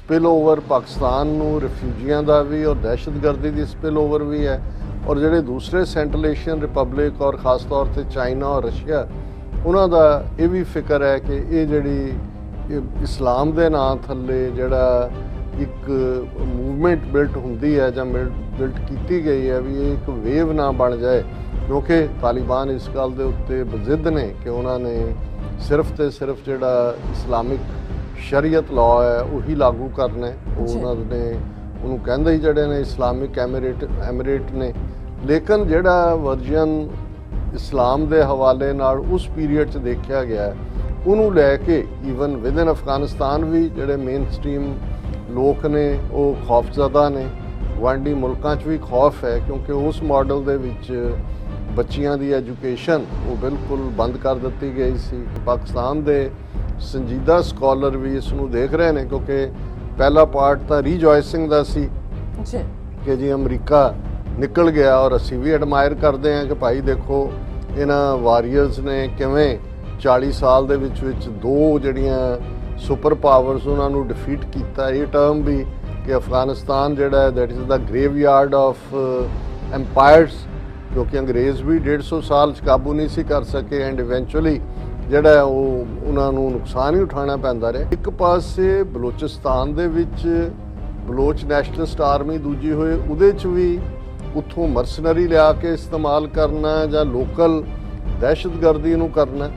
Spill over Pakistan नूं रिफ्यूजियां दा भी और दहशतगर्दी की स्पिल ओवर भी है, और ਜਿਹੜੇ दूसरे सेंट्रल एशियन रिपब्लिक और खास तौर पर चाइना और रशिया उन्हां दा ये भी फिक्र है कि ये जिहड़ी इस्लाम दे नां थल्ले जिहड़ा एक मूवमेंट बिल्ट हुंदी है जां बिल्ट की गई है भी ये एक वेव ना बन जाए, क्योंकि तालिबान इस गल दे उत्ते बजिद ने कि उन्होंने सिर्फ तो सिर्फ जिहड़ा इस्लामिक शरीयत लॉ है वही लागू करना है। उन्होंने उन्होंने कहते ही जड़े ने इस्लामिक एमरेट ने, लेकिन जिहड़ा वर्जन इस्लाम के हवाले नाल उस पीरीयड च देखा गया है उन्होंने लैके ईवन विद इन अफगानिस्तान भी जिहड़े मेन स्ट्रीम लोग ने वो खौफजदा ने, गुआढ़ी मुल्कों च भी खौफ है, क्योंकि उस मॉडल दे विच बच्चियां दी एजुकेशन वो बिल्कुल बंद कर दी गई सी। पाकिस्तान दे संजीदा स्कॉलर भी इसनूं देख रहे हैं, क्योंकि पहला पार्ट तो रीजॉइसिंग का सी कि जी अमरीका निकल गया, और असी भी एडमायर करते हैं कि भाई देखो इन्हां वारियर्स ने किवें 40 साल दे विच दो जड़ियां सुपर पावर्स उन्होंने डिफीट किया। ये टर्म भी कि अफगानिस्तान जिहड़ा है that is the graveyard of empires, क्योंकि अंग्रेज़ भी 150 साल काबू नहीं सी कर सके एंड इवेंचुअली जिहड़ा वो उन्होंने नुकसान ही उठाना पैंदा रहा। एक पासे बलोचिस्तान दे विच बलोच नैशनलिस्ट आर्मी दूजी होए उहदे च भी उत्थों मरसनरी लिया के इस्तेमाल करना जां लोकल दहशतगर्दी नूं करना,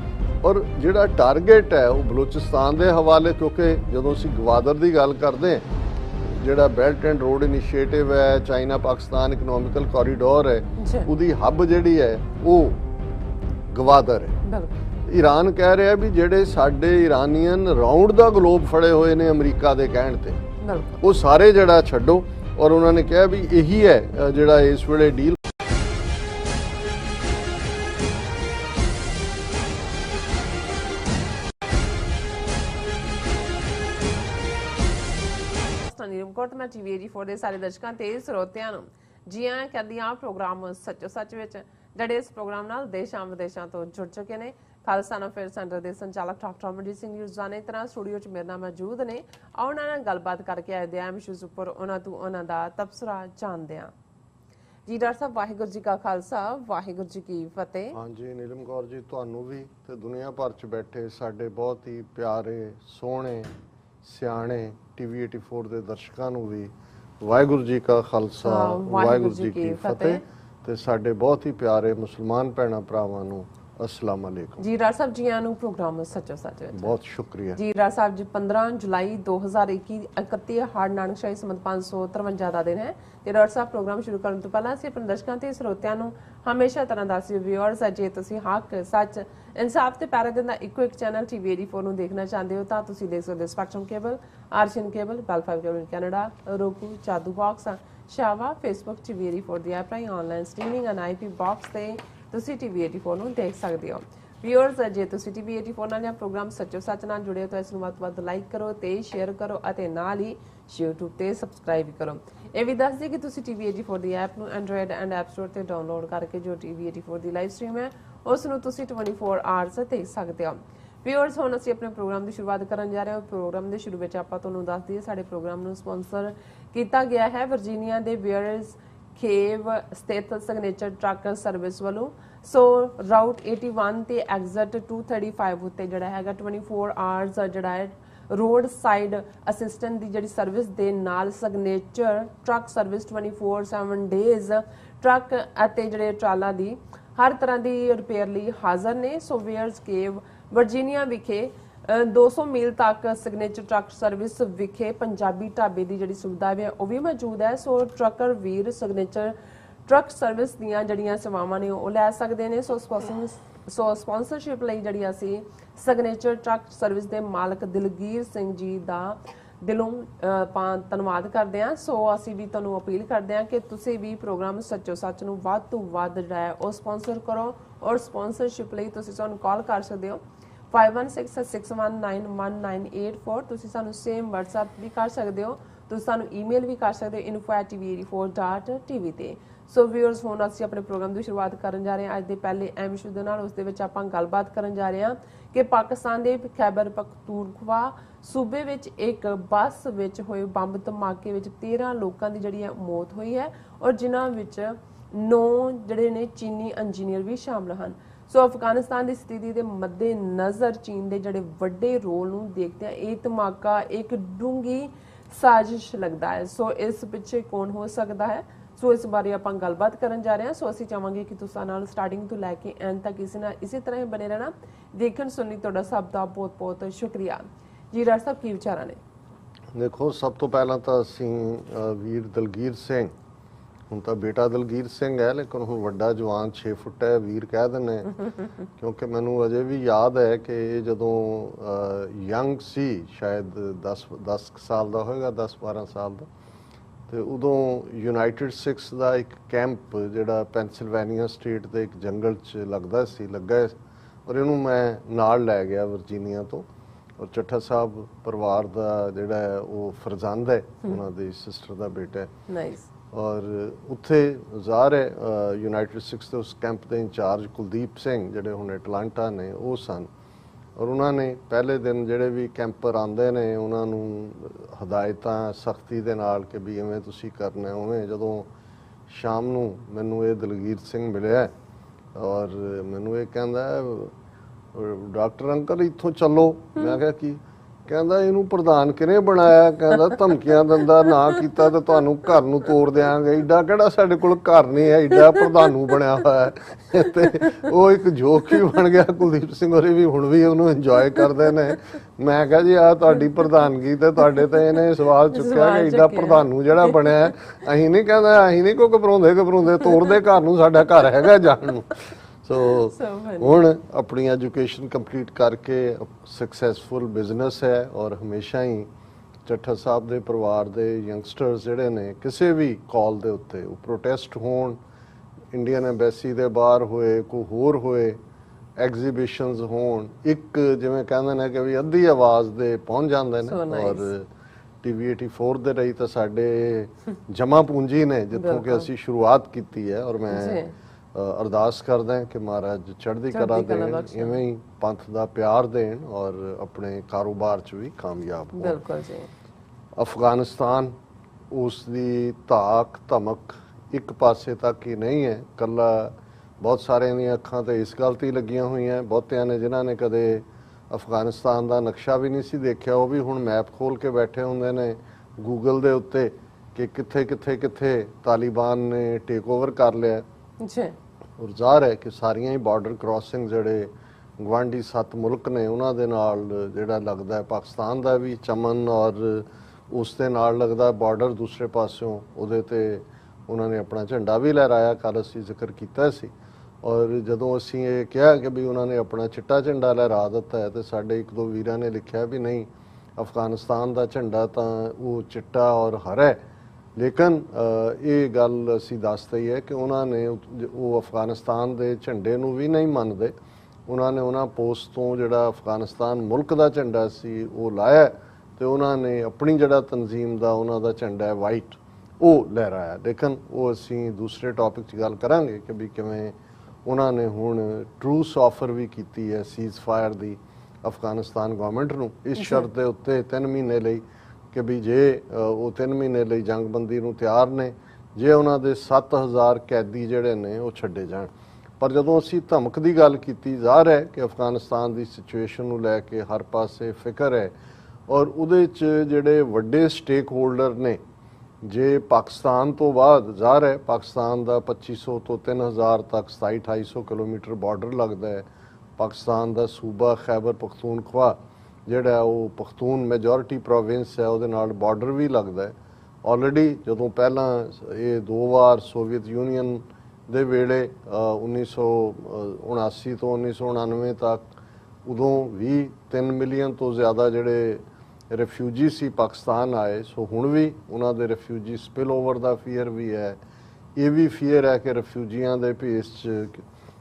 और जिहड़ा टारगेट है वो बलोचिस्तान के हवाले, क्योंकि जदों असीं गवादर की गल करते हैं जिहड़ा बेल्ट एंड रोड इनिशिएटिव है, चाइना पाकिस्तान इकनॉमिकल कॉरीडोर है, उसकी हब जिहड़ी है वो गवादर है। ईरान कह रहा है भी जिहड़े साडे ईरानीअन राउंड द ग्लोब फड़े हुए ने अमरीका के कहण ते वो सारे जिहड़ा छड्डो, और उन्होंने कहा भी यही है जिहड़ा इस वेले डील। मैं टीवी 84 ਦੇ ਸਾਰੇ ਦਰਸ਼ਕਾਂ ਤੇ ਸਰੋਤਿਆਂ ਨੂੰ ਜੀ ਆਇਆਂ ਕਰਦੀ ਹਾਂ ਪ੍ਰੋਗਰਾਮ ਸੱਚੋ ਸੱਚ ਵਿੱਚ, ਜਿਹੜੇ ਇਸ ਪ੍ਰੋਗਰਾਮ ਨਾਲ ਦੇਸ਼ਾਂ ਵਿਦੇਸ਼ਾਂ ਤੋਂ ਜੁੜ ਚੁੱਕੇ ਨੇ। ਖਾਲਸਾ ਅਫੇਅਰ ਸੈਂਟਰ ਦੇ ਸੰਚਾਲਕ ਡਾਕਟਰ ਅਮਰਜੀਤ ਸਿੰਘ ਜੀ ਰੋਜ਼ਾਨਾ ਤਰ੍ਹਾਂ ਸਟੂਡੀਓ 'ਚ ਮੇਰੇ ਨਾਲ ਮੌਜੂਦ ਨੇ। ਆਓ ਉਹਨਾਂ ਨਾਲ ਗੱਲਬਾਤ ਕਰਕੇ ਆਏ ਦੇ ਇਸ਼ੂਜ਼ ਉੱਪਰ ਉਹਨਾਂ ਤੋਂ ਉਹਨਾਂ ਦਾ ਤਬਸਰਾ ਜਾਣਦੇ ਹਾਂ। ਜੀ ਡਾਕਟਰ ਸਾਹਿਬ, ਵਾਹਿਗੁਰੂ ਜੀ ਕਾ ਖਾਲਸਾ, ਵਾਹਿਗੁਰੂ ਜੀ ਕੀ ਫਤਿਹ। हाँ जी नीलम कौर जी, ਤੁਹਾਨੂੰ ਵੀ ਤੇ ਦੁਨੀਆ ਭਰ 'ਚ ਬੈਠੇ ਸਾਡੇ ਬਹੁਤ ਹੀ ਪਿਆਰੇ ਸੋਹਣੇ ਸਿਆਣੇ टीवी 84 ਦੇ ਦਰਸ਼ਕਾਂ ਨੂੰ ਵੀ ਵਾਹਿਗੁਰੂ ਜੀ ਕਾ ਖਾਲਸਾ ਵਾਹਿਗੁਰੂ ਜੀ ਕੀ ਫਤਿਹ, ਤੇ ਸਾਡੇ ਬਹੁਤ ਹੀ ਪਿਆਰੇ ਮੁਸਲਮਾਨ ਭੈਣਾਂ ਭਰਾਵਾਂ ਨੂੰ अस्सलाम वालेकुम। जी राज साहब, जी आयां नूं प्रोग्राम सच्चो सच बहुत शुक्रिया जी। राज साहब जी 15 जुलाई 2021 31 हाड़ नानकशाही संमत 553 ਦਾ ਦਿਨ ਹੈ ਤੇ ਡਾਕਟਰ ਸਾਹਿਬ ਪ੍ਰੋਗਰਾਮ ਸ਼ੁਰੂ ਕਰਨ ਤੋਂ ਪਹਿਲਾਂ ਅਸੀਂ ਆਪਣੇ ਦਰਸ਼ਕਾਂ ਤੇ ਸਰੋਤਿਆਂ ਨੂੰ ਹਮੇਸ਼ਾ ਤਰ੍ਹਾਂ ਦੱਸ ਵਿਊਅਰਸ ਜੇ ਤੁਸੀਂ ਹੱਕ ਸੱਚ ਇਨਸਾਫ ਤੇ ਪੈਰਾ ਦਿੰਦਾ ਇੱਕੋ ਇੱਕ ਚੈਨਲ ਟੀਵੀ 84 ਨੂੰ ਦੇਖਣਾ ਚਾਹੁੰਦੇ ਹੋ ਤਾਂ ਤੁਸੀਂ ਦੇਖ ਸਕਦੇ ਹੋ ਸਪੈਕਟਰਮ ਕੇਬਲ, ਆਰਸ਼ਨ ਕੇਬਲ, ਬੈਲ 5 ਕੇਬਲ ਕੈਨੇਡਾ, ਰੋਕੂ, ਚਾਦੂ ਬਾਕਸ, ਸ਼ਾਵਾ, ਫੇਸਬੁੱਕ ਟੀਵੀ 84 ਦੀ ਐਪ ਰਾਹੀਂ online streaming and IP box ਤੇ ਤੁਸੀਂ ਟੀਵੀ 84 ਨੂੰ ਦੇਖ ਸਕਦੇ ਹੋ। ਵਿਊਅਰਸ ਜੇ ਤੁਸੀਂ ਟੀਵੀ 84 ਨਾਲ ਜਾਂ ਪ੍ਰੋਗਰਾਮ ਸੱਚੋ ਸੱਚ ਨਾਲ ਜੁੜੇ ਹੋ ਤਾਂ ਇਸ ਨੂੰ ਵੱਧ ਤੋਂ ਵੱਧ ਲਾਈਕ ਕਰੋ ਤੇ ਸ਼ੇਅਰ ਕਰੋ ਅਤੇ ਨਾਲ ਹੀ YouTube ਤੇ ਸਬਸਕ੍ਰਾਈਬ ਕਰੋ। ਇਹ ਵੀ ਦੱਸ ਦਿਓ ਕਿ ਤੁਸੀਂ ਟੀਵੀ 84 ਦੀ ਐਪ ਨੂੰ ਐਂਡਰੋਇਡ ਐਂਡ ਐਪ ਸਟੋਰ ਤੇ ਡਾਊਨਲੋਡ ਕਰਕੇ ਜੋ ਟੀਵੀ 84 ਦੀ ਲਾਈਵ ਸਟ੍ਰੀਮ ਹੈ ਉਸ ਨੂੰ ਤੁਸੀਂ 24 ਆਵਰਸ ਦੇਖ ਸਕਦੇ ਹੋ। ਵਿਊਅਰਸ ਹੁਣ ਅਸੀਂ ਆਪਣੇ ਪ੍ਰੋਗਰਾਮ ਦੀ ਸ਼ੁਰੂਆਤ ਕਰਨ ਜਾ ਰਹੇ ਹਾਂ। ਪ੍ਰੋਗਰਾਮ ਦੇ ਸ਼ੁਰੂ ਵਿੱਚ ਆਪਾਂ ਤੁਹਾਨੂੰ ਦੱਸ ਦਈਏ ਸਾਡੇ ਪ੍ਰੋਗਰਾਮ ਨੂੰ ਸਪਾਂਸਰ ਕੀਤਾ ਗਿਆ ਹੈ ਵਰਜੀਨੀਆ ਦੇ ਵੇਅਰਸ ਖੇਵ ਸਥਿਤ ਸਿਗਨੇਚਰ ਟਰੱਕ ਸਰਵਿਸ ਵੱਲੋਂ। ਸੋ ਰਾਊਟ 81 ਤੇ ਐਗਜ਼ਿਟ 235 ਉੱਤੇ ਜਿਹੜਾ ਹੈਗਾ 24 ਆਵਰਸ ਜਿਹੜਾ ਹੈ ਰੋਡ ਸਾਈਡ ਅਸਿਸਟੈਂਟ ਦੀ ਜਿਹੜੀ ਸਰਵਿਸ ਦੇ ਨਾਲ signature truck service 24/7 days truck ਅਤੇ ਜਿਹੜੇ ਟਰਾਲਾ ਦੀ ਹਰ ਤਰ੍ਹਾਂ ਦੀ ਰਿਪੇਅਰ ਲਈ ਹਾਜ਼ਰ ਨੇ। ਸੋ ਵੇਅਰਸ ਕੇਵ ਵਰਜੀਨੀਆ ਵਿਖੇ 200 ਮੀਲ ਤੱਕ ਸਿਗਨੇਚਰ ਟਰੱਕ ਸਰਵਿਸ ਵਿਖੇ ਪੰਜਾਬੀ ਢਾਬੇ ਦੀ ਜਿਹੜੀ ਸੁਵਿਧਾ ਹੈ ਉਹ ਵੀ ਮੌਜੂਦ ਹੈ। ਸੋ ਟਰੱਕਰ ਵੀਰ ਸਿਗਨੇਚਰ ਟਰੱਕ ਸਰਵਿਸ ਦੀਆਂ ਜਿਹੜੀਆਂ ਸੇਵਾਵਾਂ ਨੇ ਉਹ ਲੈ ਸਕਦੇ ਨੇ। ਸੋ ਸਪਾਂਸਰਸ਼ਿਪ ਲਈ ਜਿਹੜੀ ਅਸੀਂ ਸਿਗਨੇਚਰ ਟਰੱਕ ਸਰਵਿਸ ਦੇ ਮਾਲਕ ਦਿਲਗੀਰ ਸਿੰਘ ਜੀ ਦਾ ਦਿਲੋਂ ਧੰਨਵਾਦ ਕਰਦੇ ਹਾਂ। ਸੋ ਅਸੀਂ ਵੀ ਤੁਹਾਨੂੰ ਅਪੀਲ ਕਰਦੇ ਹਾਂ ਕਿ ਤੁਸੀਂ ਵੀ ਪ੍ਰੋਗਰਾਮ ਸੱਚੋ ਸੱਚ ਨੂੰ ਵੱਧ ਤੋਂ ਵੱਧ ਜਿਹੜਾ ਹੈ ਉਹ ਸਪਾਂਸਰ ਕਰੋ ਔਰ ਸਪਾਂਸਰਸ਼ਿਪ ਲਈ ਤੁਸੀਂ ਸਾਨੂੰ ਕਾਲ ਕਰ ਸਕਦੇ ਹੋ 5166191984। ਤੁਸੀਂ ਸਾਨੂੰ ਸੇਮ WhatsApp ਵੀ ਕਰ ਸਕਦੇ ਹੋ, ਤੁਸੀਂ ਸਾਨੂੰ ਈਮੇਲ ਵੀ ਕਰ ਸਕਦੇ ਹੋ info@tv84.tv ਤੇ। ਸੋ ਵਿਊਅਰਸ ਹੁਣ ਅਸੀਂ ਆਪਣੇ ਪ੍ਰੋਗਰਾਮ ਦੀ ਸ਼ੁਰੂਆਤ ਕਰਨ ਜਾ ਰਹੇ ਹਾਂ ਅੱਜ ਦੇ ਪਹਿਲੇ ਅਹਿਮ ਇਸ਼ੂ ਦੇ ਨਾਲ। ਉਸ ਦੇ ਵਿੱਚ ਆਪਾਂ ਗੱਲਬਾਤ ਕਰਨ ਜਾ ਰਹੇ ਹਾਂ ਕਿ ਪਾਕਿਸਤਾਨ ਦੇ ਖੈਬਰ ਪਖਤੂਨਖਵਾ सूबे विच एक बस विच होए बंब धमाके विच 13 लोगों की जिहड़ी मौत हुई है और जिन्हां विच 9 जिहड़े ने चीनी इंजीनियर भी शामिल हैं। सो अफगानिस्तान की स्थिति के मद्देनज़र चीन के जिहड़े वड्डे रोल नूं देखदे ये धमाका एक डूंगी साजिश लगता है। सो इस पिछे कौन हो सकता है, सो इस बारे आपां गलबात करन जा रहे हैं। सो असीं चाहांगे कि तुसां नाल स्टार्टिंग तो लैके एंड तक इसी तरह ही बने रहना। देखण सुनने तुहाडा सब दा बहुत बहुत शुक्रिया जी। राज साहब की विचार ने? देखो, सब तो पहला तो असी वीर दलगीर सिंह, हुण तो बेटा दलगीर सिंह है लेकिन हुण वड्डा जवान 6 फुट है वीर कह दिंदे क्योंकि मैनू अजे भी याद है कि जदों यंग सी शायद 10 साल का होएगा, 10-12 साल का, तो उदों यूनाइटेड सिक्स का एक कैंप जिहड़ा पेंसिलवेनिया स्टेट के एक जंगल च लगा और इनू मैं नाल लै गया वर्जीनिया तो। और ਚੱਠਾ साहब परिवार का जोड़ा है वो फरजंद है, उन्होंने सिस्टर का बेटा है। नाइस। और उत्थे ज़ाहिर है यूनाइटेड सिक्स के उस कैंप के इंचार्ज कुलदीप सिंह जोड़े हुण एटलांटा ने वो सन और उन्होंने पहले दिन जोड़े भी कैंपर आते हैं उन्होंने हदायत सख्ती के नाल कि भी इवें तुसीं करना उवें। जदों शाम नूं मैनूं ये दलगीर सिंह मिलिया और मैनूं ये कहंदा डॉक्टर अंकल इत्थों चलो। मैं क्या की कहंदा इनू प्रधान किने बनाया, कहंदा धमकियां दिंदा ना कीता तो तुहानू घर नू तोड़ देंगे। एडा किहड़ा साडे कोल घर नहीं है, एडा प्रधानू बनया होया है। ते वो एक जोक ही बन गया। कुलदीप सिंह होरी भी हुण भी उहनू इंजॉय करदे ने। मैं कहा जी आ तुहाडी प्रधानगी ते तुहाडे ते इहने सवाल चुक्या कि एडा प्रधानू जिहड़ा बनया अहीं नहीं कहंदा, अहीं नहीं कोई घबराउंदे तोड़दे घर नू, साडा घर हैगा जाण नू। सो हुण अपनी एजुकेशन कंप्लीट करके सक्सैसफुल बिजनेस है और हमेशा ही ਚੱਠਾ साहब के परिवार के यंगस्टर्स जिहड़े ने किसी भी कॉल के उत्ते प्रोटेस्ट होण, इंडियन एम्बेसी के बाहर होए, कोई होर होए, एग्जीबिशनस होण, एक जिवें कहंदे ने कि भी अद्धी आवाज़ दे पहुँच जांदे ने। और TV 84 दे रही तो साडे जमा पूंजी ने जित्थों कि असीं शुरुआत कीती है। और मैं अरदास करदा कि महाराज चढ़दी कला देण, इवें ही पंथ दा प्यार देण और अपने कारोबार च भी कामयाब होण। बिल्कुल जी। अफगानिस्तान उसकी धाक धमक एक पासे तक ही नहीं है, कला बहुत सारे दी अखां ते इस गल ते लगियां हुई हैं। बहुतियां ने जिन्हां ने कदे अफगानिस्तान का नक्शा भी नहीं सी देखिया वो भी हुण मैप खोल के बैठे हुंदे ने गूगल दे उत्ते कि कित्थे कित्थे कित्थे तालिबान ने टेक ओवर कर लिया। और ज़ाहिर है कि सारियां ही बॉर्डर क्रॉसिंग जोड़े गवांढी 7 मुल्क ने उन्हां दे नाल जिहड़ा लगदा है पाकिस्तान का भी चमन और उस दे नाल लगदा बॉर्डर दूसरे पासों उहदे ते उन्होंने अपना झंडा भी लहराया, कल असीं जिक्र कीता सी। और जदों असीं ये कहा कि भी उन्होंने अपना चिट्टा झंडा लहरा दिता है तो साडे 1-2 वीरां ने लिखिया भी नहीं अफगानिस्तान का झंडा तो वो चिट्टा और हरा है। लेकिन ये गल असी दसते ही है कि उन्होंने वो अफगानिस्तान के झंडे नूं भी नहीं मनते। उन्होंने उन्होंने पोस्ट तो जिहड़ा अफगानिस्तान मुल्क का झंडा सी वो लाया तो उन्होंने अपनी जिहड़ा तंजीम का उन्हों का झंडा है वाइट वो लहराया। लेकिन वो असी दूसरे टॉपिक च गल करांगे कि भी किवें उन्होंने हुण ट्रूस ऑफर भी की है सीज़ फायर की अफगानिस्तान गवर्नमेंट नूं इस शर्त के उत्ते 3 महीने लई कि भी जे वो 3 महीने लई जंगबंदी नूं तैयार ने जे उन्होंने 7000 कैदी जिहड़े ने वो छड्डे जाण। पर जदों असीं धमक की गल कीती, ज़ाहिर है कि अफगानिस्तान की सिचुएशन नूं लैके हर पासे फिक्र है और उहदे च जिहड़े वड्डे स्टेक होल्डर ने जे पाकिस्तान तो बाद ज़ाहिर है पाकिस्तान का 2500 तो 3000 तक 2700-2800 किलोमीटर बॉर्डर लगता है। पाकिस्तान का सूबा खैबर पख्तूनख्वा जिहड़ा वो पख्तून मेजोरिटी प्रोविंस है उहदे नाल बॉर्डर भी लगता है। ऑलरेडी जदों पहला ये 2 बार सोवियत यूनीयन दे वेले 1979 तो 1999 तक उदों भी 3 मिलियन तो ज़्यादा जिहड़े रिफ्यूजी सी पाकिस्तान आए। सो हुण भी उन्हां दे रिफ्यूजी स्पिल ओवर का फीयर भी है। ये भी फीयर है कि रिफ्यूजियां दे भेस च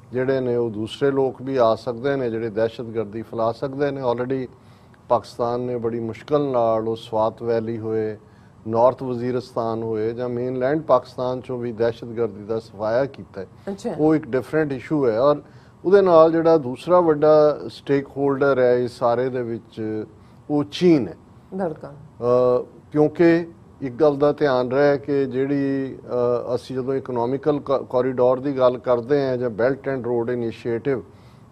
जिहड़े ने वो दूसरे लोग भी आ सकते हैं जिहड़े दहशतगर्दी फैला सकते हैं। ऑलरेडी पाकिस्तान ने बड़ी मुश्किल नाल स्वात वैली होए, नॉर्थ वजीरस्तान होए जां मेनलैंड पाकिस्तान चों भी दहशतगर्दी का सफाया किया है। वो एक डिफरेंट इशू है। और ਉਹਦੇ ਨਾਲ ਜਿਹੜਾ ਦੂਸਰਾ ਵੱਡਾ ਸਟੇਕ ਹੋਲਡਰ ਹੈ ਇਸ ਸਾਰੇ ਦੇ ਵਿੱਚ ਉਹ ਚੀਨ ਹੈ। ਬਿਲਕੁਲ। ਕਿਉਂਕਿ ਇੱਕ ਗੱਲ ਦਾ ਧਿਆਨ ਰਹੇ ਕਿ ਜਿਹੜੀ ਅਸੀਂ ਜਦੋਂ ਇਕਨੋਮਿਕਲ ਕੋਰੀਡੋਰ ਦੀ ਗੱਲ ਕਰਦੇ ਹਾਂ ਜਾਂ ਬੈਲਟ ਐਂਡ ਰੋਡ ਇਨੀਸ਼ੀਏਟਿਵ,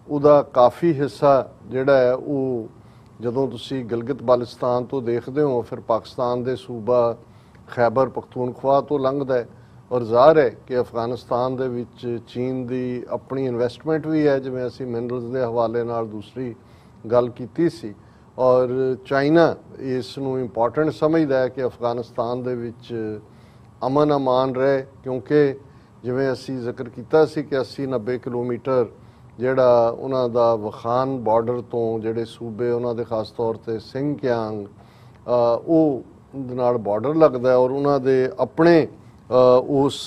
ਉਹਦਾ ਕਾਫੀ ਹਿੱਸਾ ਜਿਹੜਾ ਹੈ ਉਹ ਜਦੋਂ ਤੁਸੀਂ ਗਿਲਗਿਤ ਬਾਲਟਿਸਤਾਨ ਤੋਂ ਦੇਖਦੇ ਹੋ ਫਿਰ ਪਾਕਿਸਤਾਨ ਦੇ ਸੂਬਾ ਖੈਬਰ ਪਖਤੂਨਖਵਾ ਤੋਂ ਲੰਘਦਾ ਹੈ। ਔਰ ਜ਼ਾਹਰ ਹੈ ਕਿ ਅਫਗਾਨਿਸਤਾਨ ਦੇ ਵਿੱਚ ਚੀਨ ਦੀ ਆਪਣੀ ਇਨਵੈਸਟਮੈਂਟ ਵੀ ਹੈ, ਜਿਵੇਂ ਅਸੀਂ ਮਿਨਰਲਸ ਦੇ ਹਵਾਲੇ ਨਾਲ ਦੂਸਰੀ ਗੱਲ ਕੀਤੀ ਸੀ। ਔਰ ਚਾਈਨਾ ਇਸ ਨੂੰ ਇੰਪੋਰਟੈਂਟ ਸਮਝਦਾ ਹੈ ਕਿ ਅਫਗਾਨਿਸਤਾਨ ਦੇ ਵਿੱਚ ਅਮਨ ਅਮਾਨ ਰਹੇ, ਕਿਉਂਕਿ ਜਿਵੇਂ ਅਸੀਂ ਜ਼ਿਕਰ ਕੀਤਾ ਸੀ ਕਿ 80-90 ਕਿਲੋਮੀਟਰ ਜਿਹੜਾ ਉਹਨਾਂ ਦਾ ਵਖਾਨ ਬਾਰਡਰ ਤੋਂ ਜਿਹੜੇ ਸੂਬੇ ਉਹਨਾਂ ਦੇ ਖਾਸ ਤੌਰ ਤੇ ਸਿੰਗਕਿਆਂਗ ਉਹ ਨਾਲ ਬਾਰਡਰ ਲੱਗਦਾ ਔਰ ਉਹਨਾਂ ਦੇ ਆਪਣੇ ਉਸ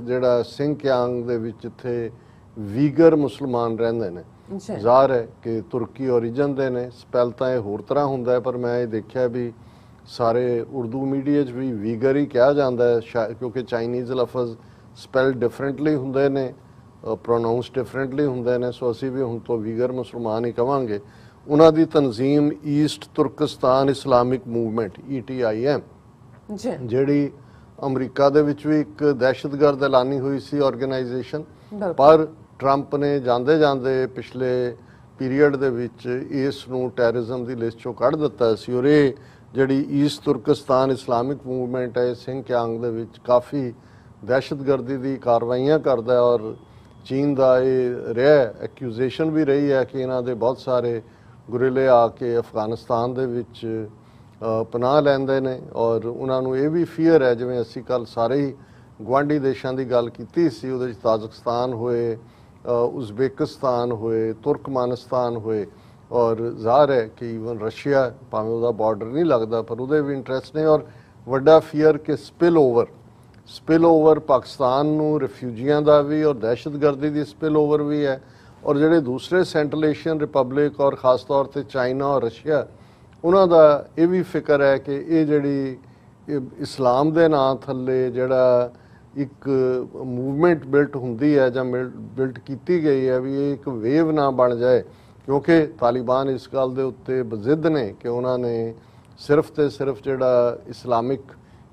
ਜਿਹੜਾ ਸਿੰਗਕਿਆਂਗ ਦੇ ਵਿੱਚ ਇੱਥੇ ਵੀਗਰ ਮੁਸਲਮਾਨ ਰਹਿੰਦੇ ਨੇ। ਜ਼ਾਹਰ ਹੈ ਕਿ ਤੁਰਕੀ ਓਰੀਜਨ ਦੇ ਨੇ, ਸਪੈਲ ਤਾਂ ਇਹ ਹੋਰ ਤਰ੍ਹਾਂ ਹੁੰਦਾ ਹੈ ਪਰ ਮੈਂ ਇਹ ਦੇਖਿਆ ਵੀ ਸਾਰੇ ਉਰਦੂ ਮੀਡੀਆ 'ਚ ਵੀ ਵੀਗਰ ਹੀ ਕਿਹਾ ਜਾਂਦਾ ਹੈ, ਕਿਉਂਕਿ ਚਾਈਨੀਜ਼ ਲਫ਼ਜ਼ ਸਪੈਲ ਡਿਫਰੈਂਟਲੀ ਹੁੰਦੇ ਨੇ, ਪ੍ਰੋਨਾਊਂਸ ਡਿਫਰੈਂਟਲੀ ਹੁੰਦੇ ਨੇ। ਸੋ ਅਸੀਂ ਵੀ ਹੁਣ ਤੋਂ ਵੀਗਰ ਮੁਸਲਮਾਨ ਹੀ ਕਵਾਂਗੇ। ਉਹਨਾਂ ਦੀ ਤਨਜ਼ੀਮ ਈਸਟ ਤੁਰਕਸਤਾਨ ਇਸਲਾਮਿਕ ਮੂਵਮੈਂਟ ETIM, ਜਿਹੜੀ ਅਮਰੀਕਾ ਦੇ ਵਿੱਚ ਵੀ ਇੱਕ ਦਹਿਸ਼ਤਗਰਦ ਐਲਾਨੀ ਹੋਈ ਸੀ ਆਰਗੇਨਾਈਜੇਸ਼ਨ, ਪਰ ਟਰੰਪ ਨੇ ਜਾਂਦੇ ਜਾਂਦੇ ਪਿਛਲੇ ਪੀਰੀਅਡ ਦੇ ਵਿੱਚ ਇਸ ਨੂੰ ਟੈਰਰਿਜ਼ਮ ਦੀ ਲਿਸਟ ਚੋਂ ਕੱਢ ਦਿੱਤਾ ਸੀ। ਔਰ ਇਹ ਜਿਹੜੀ ਈਸਟ ਤੁਰਕਸਤਾਨ ਇਸਲਾਮਿਕ ਮੂਵਮੈਂਟ ਹੈ ਸਿੰਗਕਿਆਂਗ ਦੇ ਵਿੱਚ ਕਾਫੀ ਦਹਿਸ਼ਤਗਰਦੀ ਦੀ ਕਾਰਵਾਈਆਂ ਕਰਦਾ ਔਰ ਚੀਨ ਦਾ ਇਹ ਰਿਹਾ ਐਕਿਊਜ਼ੇਸ਼ਨ ਵੀ ਰਹੀ ਹੈ ਕਿ ਇਹਨਾਂ ਦੇ ਬਹੁਤ ਸਾਰੇ ਗੁਰਿਲੇ ਆ ਕੇ ਅਫਗਾਨਿਸਤਾਨ ਦੇ ਵਿੱਚ ਪਨਾਹ ਲੈਂਦੇ ਨੇ ਔਰ ਉਹਨਾਂ ਨੂੰ ਇਹ ਵੀ ਫੀਅਰ ਹੈ, ਜਿਵੇਂ ਅਸੀਂ ਕੱਲ ਸਾਰੇ ਹੀ ਗੁਆਂਢੀ ਦੇਸ਼ਾਂ ਦੀ ਗੱਲ ਕੀਤੀ ਸੀ, ਉਹਦੇ ਵਿੱਚ ਤਾਜ਼ਿਕਸਤਾਨ ਹੋਏ, ਉਜ਼ਬੇਕਿਸਤਾਨ ਹੋਏ, ਤੁਰਕਮਾਨਿਸਤਾਨ ਹੋਏ ਔਰ ਜ਼ਾਹਰ ਹੈ ਕਿ ਈਵਨ ਰਸ਼ੀਆ, ਭਾਵੇਂ ਉਹਦਾ ਬਾਰਡਰ ਨਹੀਂ ਲੱਗਦਾ ਪਰ ਉਹਦੇ ਵੀ ਇੰਟਰਸਟ ਨੇ। ਔਰ ਵੱਡਾ ਫੀਅਰ ਕਿ ਸਪਿਲ ਓਵਰ ਪਾਕਿਸਤਾਨ ਨੂੰ ਰਿਫਿਊਜੀਆਂ ਦਾ ਵੀ ਔਰ ਦਹਿਸ਼ਤਗਰਦੀ ਦੀ ਸਪਿਲ ਓਵਰ ਵੀ ਹੈ। ਔਰ ਜਿਹੜੇ ਦੂਸਰੇ ਸੈਂਟਰਲ ਏਸ਼ੀਅਨ ਰਿਪਬਲਿਕ ਔਰ ਖਾਸ ਤੌਰ ਤੇ ਚਾਈਨਾ ਔਰ ਰਸ਼ੀਆ, ਉਹਨਾਂ ਦਾ ਇਹ ਵੀ ਫਿਕਰ ਹੈ ਕਿ ਇਹ ਜਿਹੜੀ ਇਸਲਾਮ ਦੇ ਨਾਂ ਥੱਲੇ ਜਿਹੜਾ ਇੱਕ ਮੂਵਮੈਂਟ ਬਿਲਟ ਹੁੰਦੀ ਹੈ ਜਾਂ ਬਿਲਟ ਕੀਤੀ ਗਈ ਹੈ ਵੀ ਇਹ ਇੱਕ ਵੇਵ ਨਾ ਬਣ ਜਾਏ, ਕਿਉਂਕਿ ਤਾਲਿਬਾਨ ਇਸ ਗੱਲ ਦੇ ਉੱਤੇ ਬਜ਼ਿੱਦ ਨੇ ਕਿ ਉਹਨਾਂ ਨੇ ਸਿਰਫ ਤੇ ਸਿਰਫ ਜਿਹੜਾ ਇਸਲਾਮਿਕ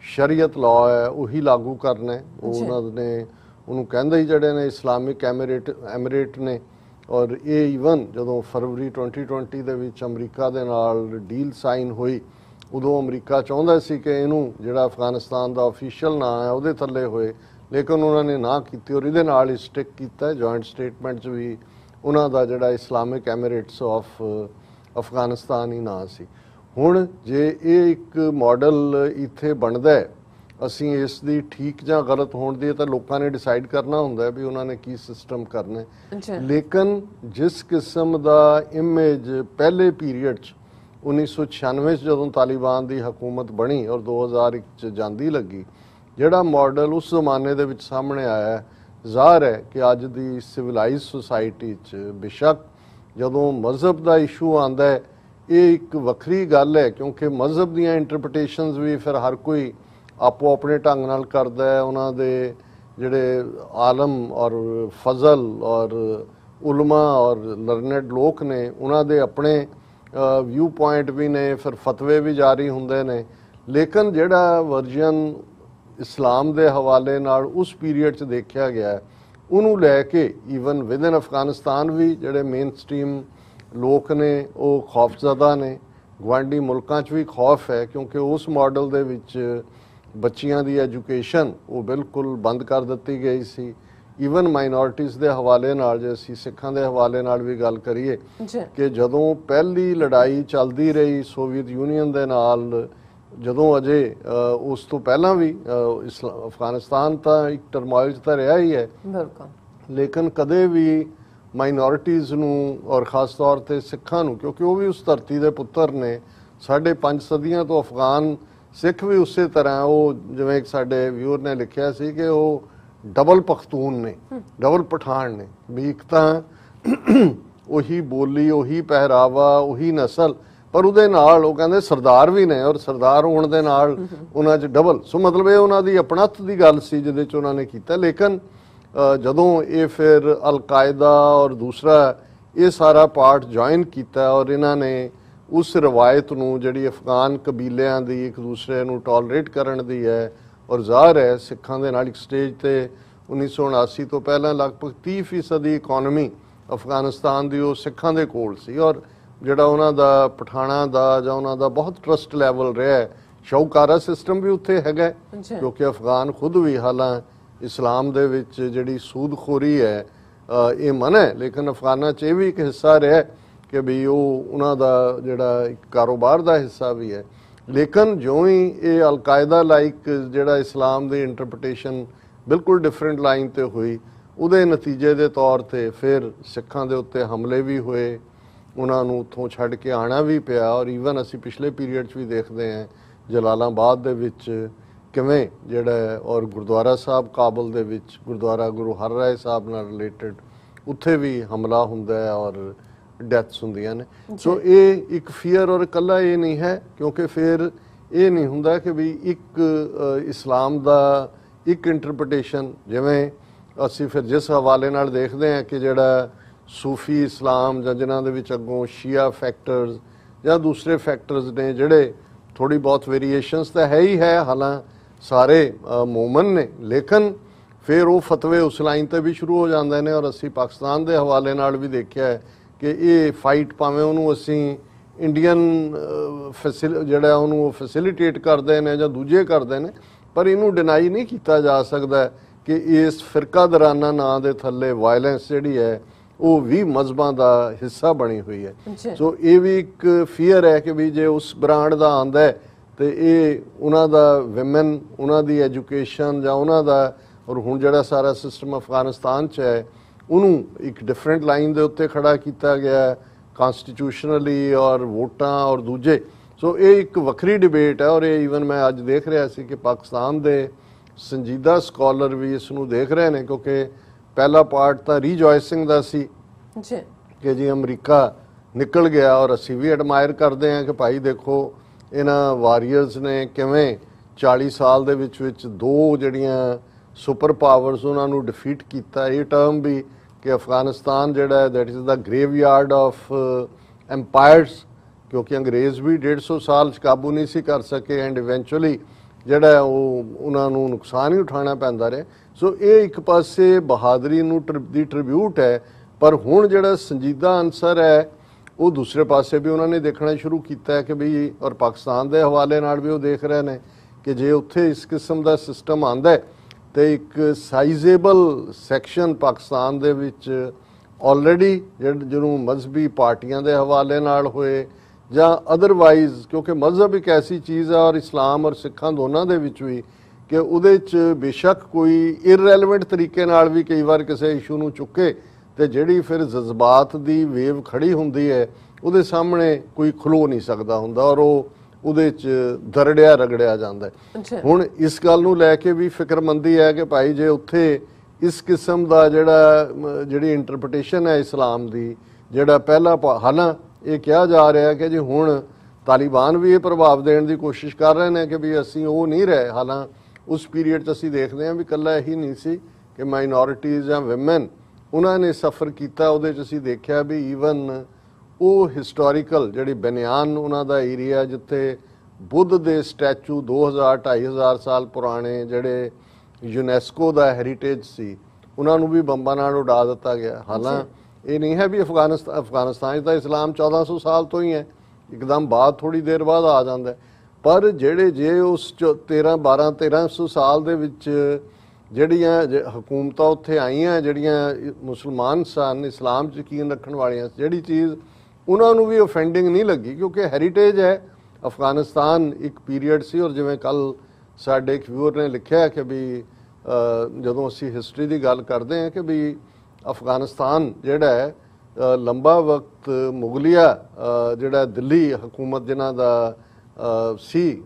ਸ਼ਰੀਅਤ ਲਾਅ ਹੈ ਉਹੀ ਲਾਗੂ ਕਰਨਾ ਹੈ। ਉਹਨਾਂ ਨੇ ਉਹਨੂੰ ਕਹਿੰਦੇ ਹੀ ਜਿਹੜੇ ਨੇ ਇਸਲਾਮਿਕ ਐਮੀਰੇਟ ਨੇ। ਔਰ ਇਹ ਈਵਨ ਜਦੋਂ ਫਰਵਰੀ 2020 ਦੇ ਵਿੱਚ ਅਮਰੀਕਾ ਦੇ ਨਾਲ ਡੀਲ ਸਾਈਨ ਹੋਈ, ਉਦੋਂ ਅਮਰੀਕਾ ਚਾਹੁੰਦਾ ਸੀ ਕਿ ਇਹਨੂੰ ਜਿਹੜਾ ਅਫਗਾਨਿਸਤਾਨ ਦਾ ਆਫੀਸ਼ੀਅਲ ਨਾਂ ਹੈ ਉਹਦੇ ਥੱਲੇ ਹੋਏ, ਲੇਕਿਨ ਉਹਨਾਂ ਨੇ ਨਾ ਕੀਤੀ ਔਰ ਇਹਦੇ ਨਾਲ ਹੀ ਸਟਿਕ ਕੀਤਾ। ਜੁਆਇੰਟ ਸਟੇਟਮੈਂਟ 'ਚ ਵੀ ਉਹਨਾਂ ਦਾ ਜਿਹੜਾ ਇਸਲਾਮਿਕ ਐਮੀਰੇਟਸ ਆਫ ਅਫਗਾਨਿਸਤਾਨ ਹੀ ਨਾਂ ਸੀ। ਹੁਣ ਜੇ ਇਹ ਇੱਕ ਮਾਡਲ ਇੱਥੇ ਬਣਦਾ ਹੈ, ਅਸੀਂ ਇਸ ਦੀ ਠੀਕ ਜਾਂ ਗਲਤ ਹੋਣ ਦੀ ਤਾਂ ਲੋਕਾਂ ਨੇ ਡਿਸਾਈਡ ਕਰਨਾ ਹੁੰਦਾ ਹੈ ਵੀ ਉਹਨਾਂ ਨੇ ਕੀ ਸਿਸਟਮ ਕਰਨਾ ਹੈ। ਲੇਕਿਨ ਜਿਸ ਕਿਸਮ ਦਾ ਇਮੇਜ ਪਹਿਲੇ ਪੀਰੀਅਡ 'ਚ 1996 'ਚ ਜਦੋਂ ਤਾਲਿਬਾਨ ਦੀ ਹਕੂਮਤ ਬਣੀ ਔਰ 2001 'ਚ ਜਾਂਦੀ ਲੱਗੀ, ਜਿਹੜਾ ਮਾਡਲ ਉਸ ਜ਼ਮਾਨੇ ਦੇ ਵਿੱਚ ਸਾਹਮਣੇ ਆਇਆ, ਜ਼ਾਹਰ ਹੈ ਕਿ ਅੱਜ ਦੀ ਸਿਵਲਾਈਜ਼ ਸੁਸਾਇਟੀ 'ਚ ਬੇਸ਼ੱਕ ਜਦੋਂ ਮਜ਼ਹਬ ਦਾ ਇਸ਼ੂ ਆਉਂਦਾ ਹੈ ਇਹ ਇੱਕ ਵੱਖਰੀ ਗੱਲ ਹੈ, ਕਿਉਂਕਿ ਮਜ਼ਹਬ ਦੀਆਂ ਇੰਟਰਪ੍ਰੀਟੇਸ਼ਨਸ ਵੀ ਫਿਰ ਹਰ ਕੋਈ ਆਪੋ ਆਪਣੇ ਢੰਗ ਨਾਲ ਕਰਦਾ ਹੈ। ਉਹਨਾਂ ਦੇ ਜਿਹੜੇ ਆਲਮ ਔਰ ਫਜ਼ਲ ਔਰ ਉਲਮਾ ਔਰ ਲਰਨਡ ਲੋਕ ਨੇ ਉਹਨਾਂ ਦੇ ਆਪਣੇ ਵਿਊ ਪੁਆਇੰਟ ਵੀ ਨੇ, ਫਿਰ ਫਤਵੇ ਵੀ ਜਾਰੀ ਹੁੰਦੇ ਨੇ। ਲੇਕਿਨ ਜਿਹੜਾ ਵਰਜਨ ਇਸਲਾਮ ਦੇ ਹਵਾਲੇ ਨਾਲ ਉਸ ਪੀਰੀਅਡ 'ਚ ਦੇਖਿਆ ਗਿਆ ਉਹਨੂੰ ਲੈ ਕੇ ਈਵਨ ਵਿਦਨ ਅਫਗਾਨਿਸਤਾਨ ਵੀ ਜਿਹੜੇ ਮੇਨ ਸਟ੍ਰੀਮ ਲੋਕ ਨੇ ਉਹ ਖੌਫਜ਼ਦਾ ਨੇ। ਗੁਆਂਢੀ ਮੁਲਕਾਂ 'ਚ ਵੀ ਖੌਫ ਹੈ, ਕਿਉਂਕਿ ਉਸ ਮਾਡਲ ਦੇ ਵਿੱਚ ਬੱਚੀਆਂ ਦੀ ਐਜੂਕੇਸ਼ਨ ਉਹ ਬਿਲਕੁਲ ਬੰਦ ਕਰ ਦਿੱਤੀ ਗਈ ਸੀ। ਈਵਨ ਮਾਈਨੋਰਿਟੀਜ਼ ਦੇ ਹਵਾਲੇ ਨਾਲ, ਜੇ ਅਸੀਂ ਸਿੱਖਾਂ ਦੇ ਹਵਾਲੇ ਨਾਲ ਵੀ ਗੱਲ ਕਰੀਏ ਕਿ ਜਦੋਂ ਪਹਿਲੀ ਲੜਾਈ ਚੱਲਦੀ ਰਹੀ ਸੋਵੀਅਤ ਯੂਨੀਅਨ ਦੇ ਨਾਲ, ਜਦੋਂ ਅਜੇ ਉਸ ਤੋਂ ਪਹਿਲਾਂ ਵੀ ਅਫਗਾਨਿਸਤਾਨ ਤਾਂ ਇੱਕ ਟਰਮੋਇਲ 'ਚ ਤਾਂ ਰਿਹਾ ਹੀ ਹੈ, ਲੇਕਿਨ ਕਦੇ ਵੀ ਮਾਈਨੋਰਿਟੀਜ਼ ਨੂੰ ਔਰ ਖਾਸ ਤੌਰ ਤੇ ਸਿੱਖਾਂ ਨੂੰ, ਕਿਉਂਕਿ ਉਹ ਵੀ ਉਸ ਧਰਤੀ ਦੇ ਪੁੱਤਰ ਨੇ, 5.5 ਸਦੀਆਂ ਤੋਂ ਅਫਗਾਨ ਸਿੱਖ ਵੀ ਉਸੇ ਤਰ੍ਹਾਂ, ਉਹ ਜਿਵੇਂ ਇੱਕ ਸਾਡੇ ਵਿਊਅਰ ਨੇ ਲਿਖਿਆ ਸੀ ਕਿ ਉਹ ਡਬਲ ਪਖਤੂਨ ਨੇ, ਡਬਲ ਪਠਾਨ ਨੇ, ਵੀ ਇੱਕ ਤਾਂ ਉਹੀ ਬੋਲੀ, ਉਹੀ ਪਹਿਰਾਵਾ, ਉਹੀ ਨਸਲ, ਪਰ ਉਹਦੇ ਨਾਲ ਉਹ ਕਹਿੰਦੇ ਸਰਦਾਰ ਵੀ ਨੇ ਔਰ ਸਰਦਾਰ ਹੋਣ ਦੇ ਨਾਲ ਉਹਨਾਂ 'ਚ ਡਬਲ। ਸੋ ਮਤਲਬ ਇਹ ਉਹਨਾਂ ਦੀ ਅਪਣੱਤ ਦੀ ਗੱਲ ਸੀ ਜਿਹਦੇ 'ਚ ਉਹਨਾਂ ਨੇ ਕੀਤਾ। ਲੇਕਿਨ ਜਦੋਂ ਇਹ ਫਿਰ ਅਲ-ਕਾਇਦਾ ਔਰ ਦੂਸਰਾ ਇਹ ਸਾਰਾ ਪਾਰਟ ਜੁਆਇਨ ਕੀਤਾ ਔਰ ਇਹਨਾਂ ਨੇ ਉਸ ਰਵਾਇਤ ਨੂੰ ਜਿਹੜੀ ਅਫਗਾਨ ਕਬੀਲਿਆਂ ਦੀ ਇੱਕ ਦੂਸਰੇ ਨੂੰ ਟੋਲਰੇਟ ਕਰਨ ਦੀ ਹੈ ਔਰ ਜ਼ਾਹਰ ਹੈ ਸਿੱਖਾਂ ਦੇ ਨਾਲ ਇੱਕ ਸਟੇਜ ਤੇ 1979 ਤੋਂ ਪਹਿਲਾਂ ਲਗਭਗ 30% ਦੀ ਇਕਨੋਮੀ ਅਫਗਾਨਿਸਤਾਨ ਦੀ ਉਹ ਸਿੱਖਾਂ ਦੇ ਕੋਲ ਸੀ ਔਰ ਜਿਹੜਾ ਉਹਨਾਂ ਦਾ ਪਠਾਣਾ ਦਾ ਜਾਂ ਉਹਨਾਂ ਦਾ ਬਹੁਤ ਟਰਸਟ ਲੈਵਲ ਰਿਹਾ ਸ਼ੌਕਾਰਾ ਸਿਸਟਮ ਵੀ ਉੱਥੇ ਹੈਗਾ ਕਿਉਂਕਿ ਅਫਗਾਨ ਖੁਦ ਵੀ ਹਾਲਾਂ ਇਸਲਾਮ ਦੇ ਵਿੱਚ ਜਿਹੜੀ ਸੂਦਖੋਰੀ ਹੈ ਇਹ ਮਨ ਹੈ ਲੇਕਿਨ ਅਫਗਾਨਾਂ 'ਚ ਇਹ ਵੀ ਇੱਕ ਹਿੱਸਾ ਰਿਹਾ ਕਿ ਵੀ ਉਹ ਉਹਨਾਂ ਦਾ ਜਿਹੜਾ ਇੱਕ ਕਾਰੋਬਾਰ ਦਾ ਹਿੱਸਾ ਵੀ ਹੈ ਲੇਕਿਨ ਜਿਉਂ ਹੀ ਇਹ ਅਲ-ਕਾਇਦਾ ਲਾਈਕ ਜਿਹੜਾ ਇਸਲਾਮ ਦੀ ਇੰਟਰਪ੍ਰੀਟੇਸ਼ਨ ਬਿਲਕੁਲ ਡਿਫਰੈਂਟ ਲਾਈਨ ਤੇ ਹੋਈ ਉਹਦੇ ਨਤੀਜੇ ਦੇ ਤੌਰ ਤੇ ਫਿਰ ਸਿੱਖਾਂ ਦੇ ਉੱਤੇ ਹਮਲੇ ਵੀ ਹੋਏ ਉਹਨਾਂ ਨੂੰ ਉੱਥੋਂ ਛੱਡ ਕੇ ਆਉਣਾ ਵੀ ਪਿਆ ਔਰ ਈਵਨ ਅਸੀਂ ਪਿਛਲੇ ਪੀਰੀਅਡ 'ਚ ਵੀ ਦੇਖਦੇ ਹਾਂ ਜਲਾਲਾਬਾਦ ਦੇ ਵਿੱਚ ਕਿਵੇਂ ਜਿਹੜਾ ਔਰ ਗੁਰਦੁਆਰਾ ਸਾਹਿਬ ਕਾਬਲ ਦੇ ਵਿੱਚ ਗੁਰਦੁਆਰਾ ਗੁਰੂ ਹਰਰਾਏ ਸਾਹਿਬ ਨਾਲ ਰਿਲੇਟਡ ਉੱਥੇ ਵੀ ਹਮਲਾ ਹੁੰਦਾ ਹੈ ਔਰ ਡੈਥਸ ਹੁੰਦੀਆਂ ਨੇ ਸੋ ਇਹ ਇੱਕ ਫੀਅਰ ਔਰ ਇਕੱਲਾ ਇਹ ਨਹੀਂ ਹੈ ਕਿਉਂਕਿ ਫਿਰ ਇਹ ਨਹੀਂ ਹੁੰਦਾ ਕਿ ਵੀ ਇੱਕ ਇਸਲਾਮ ਦਾ ਇੱਕ ਇੰਟਰਪ੍ਰੀਟੇਸ਼ਨ ਜਿਵੇਂ ਅਸੀਂ ਫਿਰ ਜਿਸ ਹਵਾਲੇ ਨਾਲ ਦੇਖਦੇ ਹਾਂ ਕਿ ਜਿਹੜਾ ਸੂਫੀ ਇਸਲਾਮ ਜਾਂ ਜਿਨ੍ਹਾਂ ਦੇ ਵਿੱਚ ਅੱਗੋਂ ਸ਼ੀਆ ਫੈਕਟਰਸ ਜਾਂ ਦੂਸਰੇ ਫੈਕਟਰਸ ਨੇ ਜਿਹੜੇ ਥੋੜੀ ਬਹੁਤ ਵੇਰੀਏਸ਼ਨਸ ਤਾਂ ਹੈ ਹੀ ਹੈ ਹਾਲਾਂ ਸਾਰੇ ਮੂਮਨ ਨੇ ਲੇਕਿਨ ਫਿਰ ਉਹ ਫਤਵੇ ਉਸ ਲਾਈਨ ਤੇ ਵੀ ਸ਼ੁਰੂ ਹੋ ਜਾਂਦੇ ਨੇ ਔਰ ਅਸੀਂ ਪਾਕਿਸਤਾਨ ਦੇ ਹਵਾਲੇ ਨਾਲ ਵੀ ਦੇਖਿਆ ਹੈ ਕਿ ਇਹ ਫਾਈਟ ਭਾਵੇਂ ਉਹਨੂੰ ਅਸੀਂ ਇੰਡੀਅਨ ਜਿਹੜਾ ਉਹਨੂੰ ਫੈਸਿਲਿਟੇਟ ਕਰਦੇ ਨੇ ਜਾਂ ਦੂਜੇ ਕਰਦੇ ਨੇ ਪਰ ਇਹਨੂੰ ਡਿਨਾਈ ਨਹੀਂ ਕੀਤਾ ਜਾ ਸਕਦਾ ਕਿ ਇਸ ਫਿਰਕਾਦਰਾਨਾ ਨਾਂ ਦੇ ਥੱਲੇ ਵਾਇਲੈਂਸ ਜਿਹੜੀ ਹੈ ਉਹ ਵੀ ਮਜ਼ਹਬਾਂ ਦਾ ਹਿੱਸਾ ਬਣੀ ਹੋਈ ਹੈ ਸੋ ਇਹ ਵੀ ਇੱਕ ਫੀਅਰ ਹੈ ਕਿ ਵੀ ਜੇ ਉਸ ਬ੍ਰਾਂਡ ਦਾ ਆਂਦਾ ਹੈ ਤੇ ਇਹ ਉਹਨਾਂ ਦਾ ਵਿਮਨ ਉਹਨਾਂ ਦੀ ਐਜੂਕੇਸ਼ਨ ਜਾਂ ਉਹਨਾਂ ਦਾ ਔਰ ਹੁਣ ਜਿਹੜਾ ਸਾਰਾ ਸਿਸਟਮ ਅਫਗਾਨਿਸਤਾਨ 'ਚ ਹੈ ਉਹਨੂੰ ਇੱਕ ਡਿਫਰੈਂਟ ਲਾਈਨ ਦੇ ਉੱਤੇ ਖੜਾ ਕੀਤਾ ਗਿਆ ਕਨਸਟੀਟਿਊਸ਼ਨਲੀ ਔਰ ਵੋਟਾਂ ਔਰ ਦੂਜੇ ਸੋ ਇਹ ਇੱਕ ਵੱਖਰੀ ਡਿਬੇਟ ਹੈ ਔਰ ਇਹ ਈਵਨ ਮੈਂ ਅੱਜ ਦੇਖ ਰਿਹਾ ਸੀ ਕਿ ਪਾਕਿਸਤਾਨ ਦੇ ਸੰਜੀਦਾ ਸਕਾਲਰ ਵੀ ਇਸ ਨੂੰ ਦੇਖ ਰਹੇ ਨੇ ਕਿਉਂਕਿ ਪਹਿਲਾ ਪਾਰਟ ਤਾਂ ਰੀਜੋਇਸਿੰਗ ਦਾ ਸੀ ਕਿ ਜੀ ਅਮਰੀਕਾ ਨਿਕਲ ਗਿਆ ਔਰ ਅਸੀਂ ਵੀ ਐਡਮਾਇਰ ਕਰਦੇ ਹਾਂ ਕਿ ਭਾਈ ਦੇਖੋ ਇਹਨਾਂ ਵਾਰੀਅਰਸ ਨੇ ਕਿਵੇਂ 40 ਸਾਲ ਦੇ ਵਿੱਚ ਦੋ ਜਿਹੜੀਆਂ ਸੁਪਰ ਪਾਵਰਸ ਉਹਨਾਂ ਨੂੰ ਡਿਫੀਟ ਕੀਤਾ ਇਹ ਟਰਮ ਵੀ ਕਿ ਅਫਗਾਨਿਸਤਾਨ ਜਿਹੜਾ ਦੈਟ ਇਜ਼ ਦਾ ਗ੍ਰੇਵਯਾਰਡ ਆਫ ਐਮਪਾਇਰਸ ਕਿਉਂਕਿ ਅੰਗਰੇਜ਼ ਵੀ 150 ਸਾਲ 'ਚ ਕਾਬੂ ਨਹੀਂ ਸੀ ਕਰ ਸਕੇ ਐਂਡ ਇਵੈਂਚੁਅਲੀ ਜਿਹੜਾ ਉਹ ਉਹਨਾਂ ਨੂੰ ਨੁਕਸਾਨ ਹੀ ਉਠਾਉਣਾ ਪੈਂਦਾ ਰਿਹਾ ਸੋ ਇਹ ਇੱਕ ਪਾਸੇ ਬਹਾਦਰੀ ਨੂੰ ਦੀ ਟ੍ਰਿਬਿਊਟ ਹੈ ਪਰ ਹੁਣ ਜਿਹੜਾ ਸੰਜੀਦਾ ਆਨਸਰ ਹੈ ਉਹ ਦੂਸਰੇ ਪਾਸੇ ਵੀ ਉਹਨਾਂ ਨੇ ਦੇਖਣਾ ਸ਼ੁਰੂ ਕੀਤਾ ਹੈ ਕਿ ਵੀ ਔਰ ਪਾਕਿਸਤਾਨ ਦੇ ਹਵਾਲੇ ਨਾਲ ਵੀ ਉਹ ਦੇਖ ਰਹੇ ਨੇ ਕਿ ਜੇ ਉੱਥੇ ਇਸ ਕਿਸਮ ਦਾ ਸਿਸਟਮ ਆਂਦਾ ਤੇ ਇੱਕ ਸਾਈਜ਼ੇਬਲ ਸੈਕਸ਼ਨ ਪਾਕਿਸਤਾਨ ਦੇ ਵਿੱਚ ਆਲਰੇਡੀ ਜਿਹਨੂੰ ਮਜ਼ਹਬੀ ਪਾਰਟੀਆਂ ਦੇ ਹਵਾਲੇ ਨਾਲ ਹੋਏ ਜਾਂ ਅਦਰਵਾਈਜ਼ ਕਿਉਂਕਿ ਮਜ਼ਹਬ ਇੱਕ ਐਸੀ ਚੀਜ਼ ਹੈ ਔਰ ਇਸਲਾਮ ਔਰ ਸਿੱਖਾਂ ਦੋਨਾਂ ਦੇ ਵਿੱਚ ਵੀ ਕਿ ਉਹਦੇ 'ਚ ਬੇਸ਼ੱਕ ਕੋਈ ਇਰਰੈਲੇਵੈਂਟ ਤਰੀਕੇ ਨਾਲ ਵੀ ਕਈ ਵਾਰ ਕਿਸੇ ਇਸ਼ੂ ਨੂੰ ਚੁੱਕੇ ਤੇ ਜਿਹੜੀ ਫਿਰ ਜਜ਼ਬਾਤ ਦੀ ਵੇਵ ਖੜੀ ਹੁੰਦੀ ਹੈ ਉਹਦੇ ਸਾਹਮਣੇ ਕੋਈ ਖਲੋ ਨਹੀਂ ਸਕਦਾ ਹੁੰਦਾ ਔਰ ਉਹਦੇ 'ਚ ਦਰੜਿਆ ਰਗੜਿਆ ਜਾਂਦਾ ਹੁਣ ਇਸ ਗੱਲ ਨੂੰ ਲੈ ਕੇ ਵੀ ਫਿਕਰਮੰਦੀ ਹੈ ਕਿ ਭਾਈ ਜੇ ਉੱਥੇ ਇਸ ਕਿਸਮ ਦਾ ਜਿਹੜੀ ਇੰਟਰਪ੍ਰੀਟੇਸ਼ਨ ਹੈ ਇਸਲਾਮ ਦੀ ਜਿਹੜਾ ਪਹਿਲਾ ਹਾਲਾਂ ਇਹ ਕਿਹਾ ਜਾ ਰਿਹਾ ਕਿ ਜੀ ਹੁਣ ਤਾਲਿਬਾਨ ਵੀ ਇਹ ਪ੍ਰਭਾਵ ਦੇਣ ਦੀ ਕੋਸ਼ਿਸ਼ ਕਰ ਰਹੇ ਨੇ ਕਿ ਵੀ ਅਸੀਂ ਉਹ ਨਹੀਂ ਰਹੇ ਹਾਲਾਂ ਉਸ ਪੀਰੀਅਡ 'ਚ ਅਸੀਂ ਦੇਖਦੇ ਹਾਂ ਵੀ ਇਕੱਲਾ ਇਹੀ ਨਹੀਂ ਸੀ ਕਿ ਮਾਈਨੋਰਿਟੀਜ਼ ਜਾਂ ਵਿਮਨ ਉਹਨਾਂ ਨੇ ਸਫਰ ਕੀਤਾ ਉਹਦੇ 'ਚ ਅਸੀਂ ਦੇਖਿਆ ਵੀ ਈਵਨ ਉਹ ਹਿਸਟੋਰੀਕਲ ਜਿਹੜੀ ਬਨਿਆਨ ਉਹਨਾਂ ਦਾ ਏਰੀਆ ਜਿੱਥੇ ਬੁੱਧ ਦੇ ਸਟੈਚੂ 2000-2500 ਸਾਲ ਪੁਰਾਣੇ ਜਿਹੜੇ ਯੂਨੈਸਕੋ ਦਾ ਹੈਰੀਟੇਜ ਸੀ ਉਹਨਾਂ ਨੂੰ ਵੀ ਬੰਬਾਂ ਨਾਲ ਉਡਾ ਦਿੱਤਾ ਗਿਆ ਹਾਲਾਂ ਇਹ ਨਹੀਂ ਹੈ ਵੀ ਅਫਗਾਨਿਸਤਾਨ 'ਚ ਤਾਂ ਇਸਲਾਮ 1400 ਸਾਲ ਤੋਂ ਹੀ ਹੈ ਇੱਕਦਮ ਬਾਅਦ ਥੋੜੀ ਦੇਰ ਬਾਅਦ ਆ ਜਾਂਦਾ ਪਰ ਜੇ ਉਸ 1300 ਸਾਲ ਦੇ ਵਿੱਚ ਜਿਹੜੀਆਂ ਹਕੂਮਤਾਂ ਉੱਥੇ ਆਈਆਂ ਜਿਹੜੀਆਂ ਮੁਸਲਮਾਨ ਸਨ ਇਸਲਾਮ 'ਚ ਯਕੀਨ ਰੱਖਣ ਵਾਲੀਆਂ ਜਿਹੜੀ ਚੀਜ਼ ਉਹਨਾਂ ਨੂੰ ਵੀ ਓਫੈਂਡਿੰਗ ਨਹੀਂ ਲੱਗੀ ਕਿਉਂਕਿ ਹੈਰੀਟੇਜ ਹੈ ਅਫਗਾਨਿਸਤਾਨ ਇੱਕ ਪੀਰੀਅਡ ਸੀ ਔਰ ਜਿਵੇਂ ਕੱਲ ਸਾਡੇ ਇੱਕ ਵਿਊਅਰ ਨੇ ਲਿਖਿਆ ਕਿ ਵੀ ਜਦੋਂ ਅਸੀਂ ਹਿਸਟਰੀ ਦੀ ਗੱਲ ਕਰਦੇ ਹਾਂ ਕਿ ਵੀ ਅਫਗਾਨਿਸਤਾਨ ਜਿਹੜਾ ਹੈ ਲੰਬਾ ਵਕਤ ਮੁਗਲਿਆ ਜਿਹੜਾ ਦਿੱਲੀ ਹਕੂਮਤ ਜਿਨ੍ਹਾਂ ਦਾ ਸੀ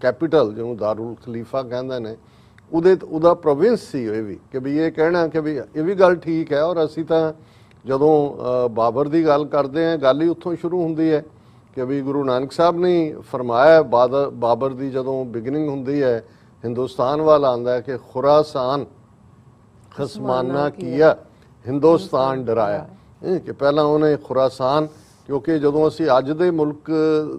ਕੈਪੀਟਲ ਜਿਹਨੂੰ ਦਾਰੁਲ ਖਲੀਫਾ ਕਹਿੰਦੇ ਨੇ ਉਹਦਾ ਪ੍ਰੋਵਿੰਸ ਸੀ ਇਹ ਵੀ ਕਿ ਵੀ ਇਹ ਕਹਿਣਾ ਕਿ ਵੀ ਇਹ ਵੀ ਗੱਲ ਠੀਕ ਹੈ ਔਰ ਅਸੀਂ ਤਾਂ ਜਦੋਂ ਬਾਬਰ ਦੀ ਗੱਲ ਕਰਦੇ ਹਾਂ ਗੱਲ ਹੀ ਉੱਥੋਂ ਸ਼ੁਰੂ ਹੁੰਦੀ ਹੈ ਕਿ ਵੀ ਗੁਰੂ ਨਾਨਕ ਸਾਹਿਬ ਨੇ ਫਰਮਾਇਆ ਬਾਬਰ ਦੀ ਜਦੋਂ ਬਿਗਨਿੰਗ ਹੁੰਦੀ ਹੈ ਹਿੰਦੁਸਤਾਨ ਵੱਲ ਆਉਂਦਾ ਹੈ ਕਿ ਖੁਰਾਸਾਨ ਖਸਮਾਨਾ ਕੀਆ ਹਿੰਦੁਸਤਾਨ ਡਰਾਇਆ ਕਿ ਪਹਿਲਾਂ ਉਹਨੇ ਖੁਰਾਸਾਨ, ਕਿਉਂਕਿ ਜਦੋਂ ਅਸੀਂ ਅੱਜ ਦੇ ਮੁਲਕ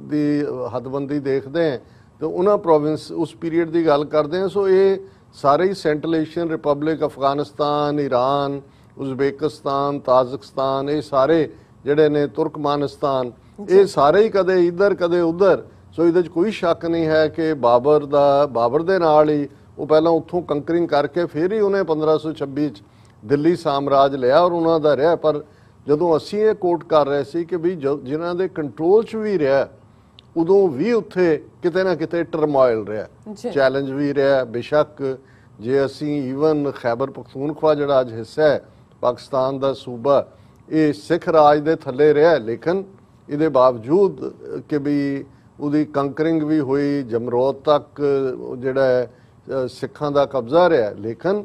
ਦੀ ਹੱਦਬੰਦੀ ਦੇਖਦੇ ਹਾਂ ਤੇ ਉਹਨਾਂ ਪ੍ਰੋਵਿੰਸ ਉਸ ਪੀਰੀਅਡ ਦੀ ਗੱਲ ਕਰਦੇ ਹਾਂ। ਸੋ ਇਹ ਸਾਰੇ ਹੀ central Asian republic, Afghanistan, Iran, Uzbekistan, Tajikistan, ਇਹ ਸਾਰੇ ਜਿਹੜੇ ਨੇ, ਤੁਰਕਮਾਨਿਸਤਾਨ, ਇਹ ਸਾਰੇ ਹੀ ਕਦੇ ਇੱਧਰ ਕਦੇ ਉੱਧਰ। ਸੋ ਇਹਦੇ 'ਚ ਕੋਈ ਸ਼ੱਕ ਨਹੀਂ ਹੈ ਕਿ ਬਾਬਰ ਦੇ ਨਾਲ ਹੀ ਉਹ ਪਹਿਲਾਂ ਉੱਥੋਂ ਕੰਕਰਿੰਗ ਕਰਕੇ ਫਿਰ ਹੀ ਉਹਨੇ 1526 'ਚ ਦਿੱਲੀ ਸਾਮਰਾਜ ਲਿਆ ਔਰ ਉਹਨਾਂ ਦਾ ਰਿਹਾ। ਪਰ ਜਦੋਂ ਅਸੀਂ ਇਹ ਕੋਟ ਕਰ ਰਹੇ ਸੀ ਕਿ ਵੀ ਜਿਨ੍ਹਾਂ ਦੇ ਕੰਟਰੋਲ 'ਚ ਵੀ ਰਿਹਾ, ਉਦੋਂ ਵੀ ਉੱਥੇ ਕਿਤੇ ਨਾ ਕਿਤੇ ਟਰਮੋਇਲ ਰਿਹਾ, ਚੈਲੰਜ ਵੀ ਰਿਹਾ। ਬੇਸ਼ੱਕ ਜੇ ਅਸੀਂ ਈਵਨ ਖੈਬਰ ਪਖਤੂਨਖਵਾ ਜਿਹੜਾ ਅੱਜ ਹਿੱਸਾ ਹੈ ਪਾਕਿਸਤਾਨ ਦਾ ਸੂਬਾ, ਇਹ ਸਿੱਖ ਰਾਜ ਦੇ ਥੱਲੇ ਰਿਹਾ, ਲੇਕਿਨ ਇਹਦੇ ਬਾਵਜੂਦ ਕਿ ਵੀ ਉਹਦੀ ਕੰਕਰਿੰਗ ਵੀ ਹੋਈ, ਜਮਰੋਦ ਤੱਕ ਜਿਹੜਾ ਸਿੱਖਾਂ ਦਾ ਕਬਜ਼ਾ ਰਿਹਾ, ਲੇਕਿਨ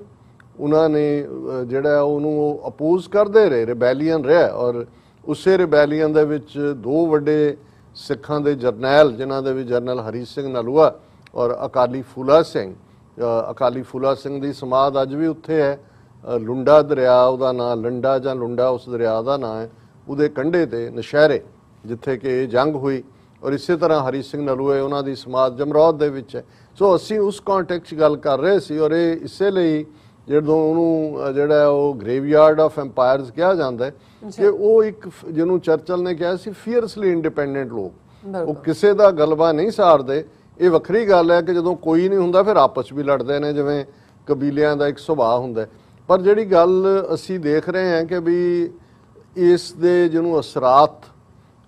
ਉਹਨਾਂ ਨੇ ਜਿਹੜਾ ਉਹਨੂੰ ਅਪੋਜ਼ ਕਰਦੇ ਰਹੇ, ਰਿਬੈਲੀਅਨ ਰਿਹਾ। ਔਰ ਉਸੇ ਰਿਬੈਲੀਅਨ ਦੇ ਵਿੱਚ ਦੋ ਵੱਡੇ ਸਿੱਖਾਂ ਦੇ ਜਰਨੈਲ, ਜਿਨ੍ਹਾਂ ਦੇ ਵਿੱਚ ਜਰਨਲ ਹਰੀ ਸਿੰਘ ਨਲੂਆ ਔਰ ਅਕਾਲੀ ਫੂਲਾ ਸਿੰਘ ਦੀ ਸਮਾਧ ਅੱਜ ਵੀ ਉੱਥੇ ਹੈ। ਲੁੰਡਾ ਦਰਿਆ ਉਹਦਾ ਨਾਂ, ਲੰਡਾ ਜਾਂ ਲੁੰਡਾ ਉਸ ਦਰਿਆ ਦਾ ਨਾਂ ਹੈ, ਉਹਦੇ ਕੰਢੇ ਤੇ ਨਸ਼ਹਿਰੇ ਜਿੱਥੇ ਕਿ ਇਹ ਜੰਗ ਹੋਈ। ਔਰ ਇਸੇ ਤਰ੍ਹਾਂ ਹਰੀ ਸਿੰਘ ਨਲੂਏ, ਉਹਨਾਂ ਦੀ ਸਮਾਧ ਜਮਰੌਦ ਦੇ ਵਿੱਚ ਹੈ। ਸੋ ਅਸੀਂ ਉਸ ਕੰਟੈਕਸਟ 'ਚ ਗੱਲ ਕਰ ਰਹੇ ਸੀ। ਔਰ ਇਹ ਇਸੇ ਲਈ ਜਦੋਂ ਉਹਨੂੰ ਜਿਹੜਾ ਉਹ ਗ੍ਰੇਵਯਾਰਡ ਆਫ ਐਮਪਾਇਰਸ ਕਿਹਾ ਜਾਂਦਾ ਹੈ ਕਿ ਉਹ ਇੱਕ, ਜਿਹਨੂੰ ਚਰਚਲ ਨੇ ਕਿਹਾ ਸੀ, ਫੀਅਰਸਲੀ ਇੰਡੀਪੈਂਡੈਂਟ ਲੋਕ, ਉਹ ਕਿਸੇ ਦਾ ਗਲਬਾ ਨਹੀਂ ਸਾਰਦੇ। ਇਹ ਵੱਖਰੀ ਗੱਲ ਹੈ ਕਿ ਜਦੋਂ ਕੋਈ ਨਹੀਂ ਹੁੰਦਾ ਫਿਰ ਆਪਸ ਵੀ ਲੜਦੇ ਨੇ, ਜਿਵੇਂ ਕਬੀਲਿਆਂ ਦਾ ਇੱਕ ਸੁਭਾਅ ਹੁੰਦਾ। ਪਰ ਜਿਹੜੀ ਗੱਲ ਅਸੀਂ ਦੇਖ ਰਹੇ ਹਾਂ ਕਿ ਵੀ ਇਸ ਦੇ ਜਿਹਨੂੰ ਅਸਰਾਤ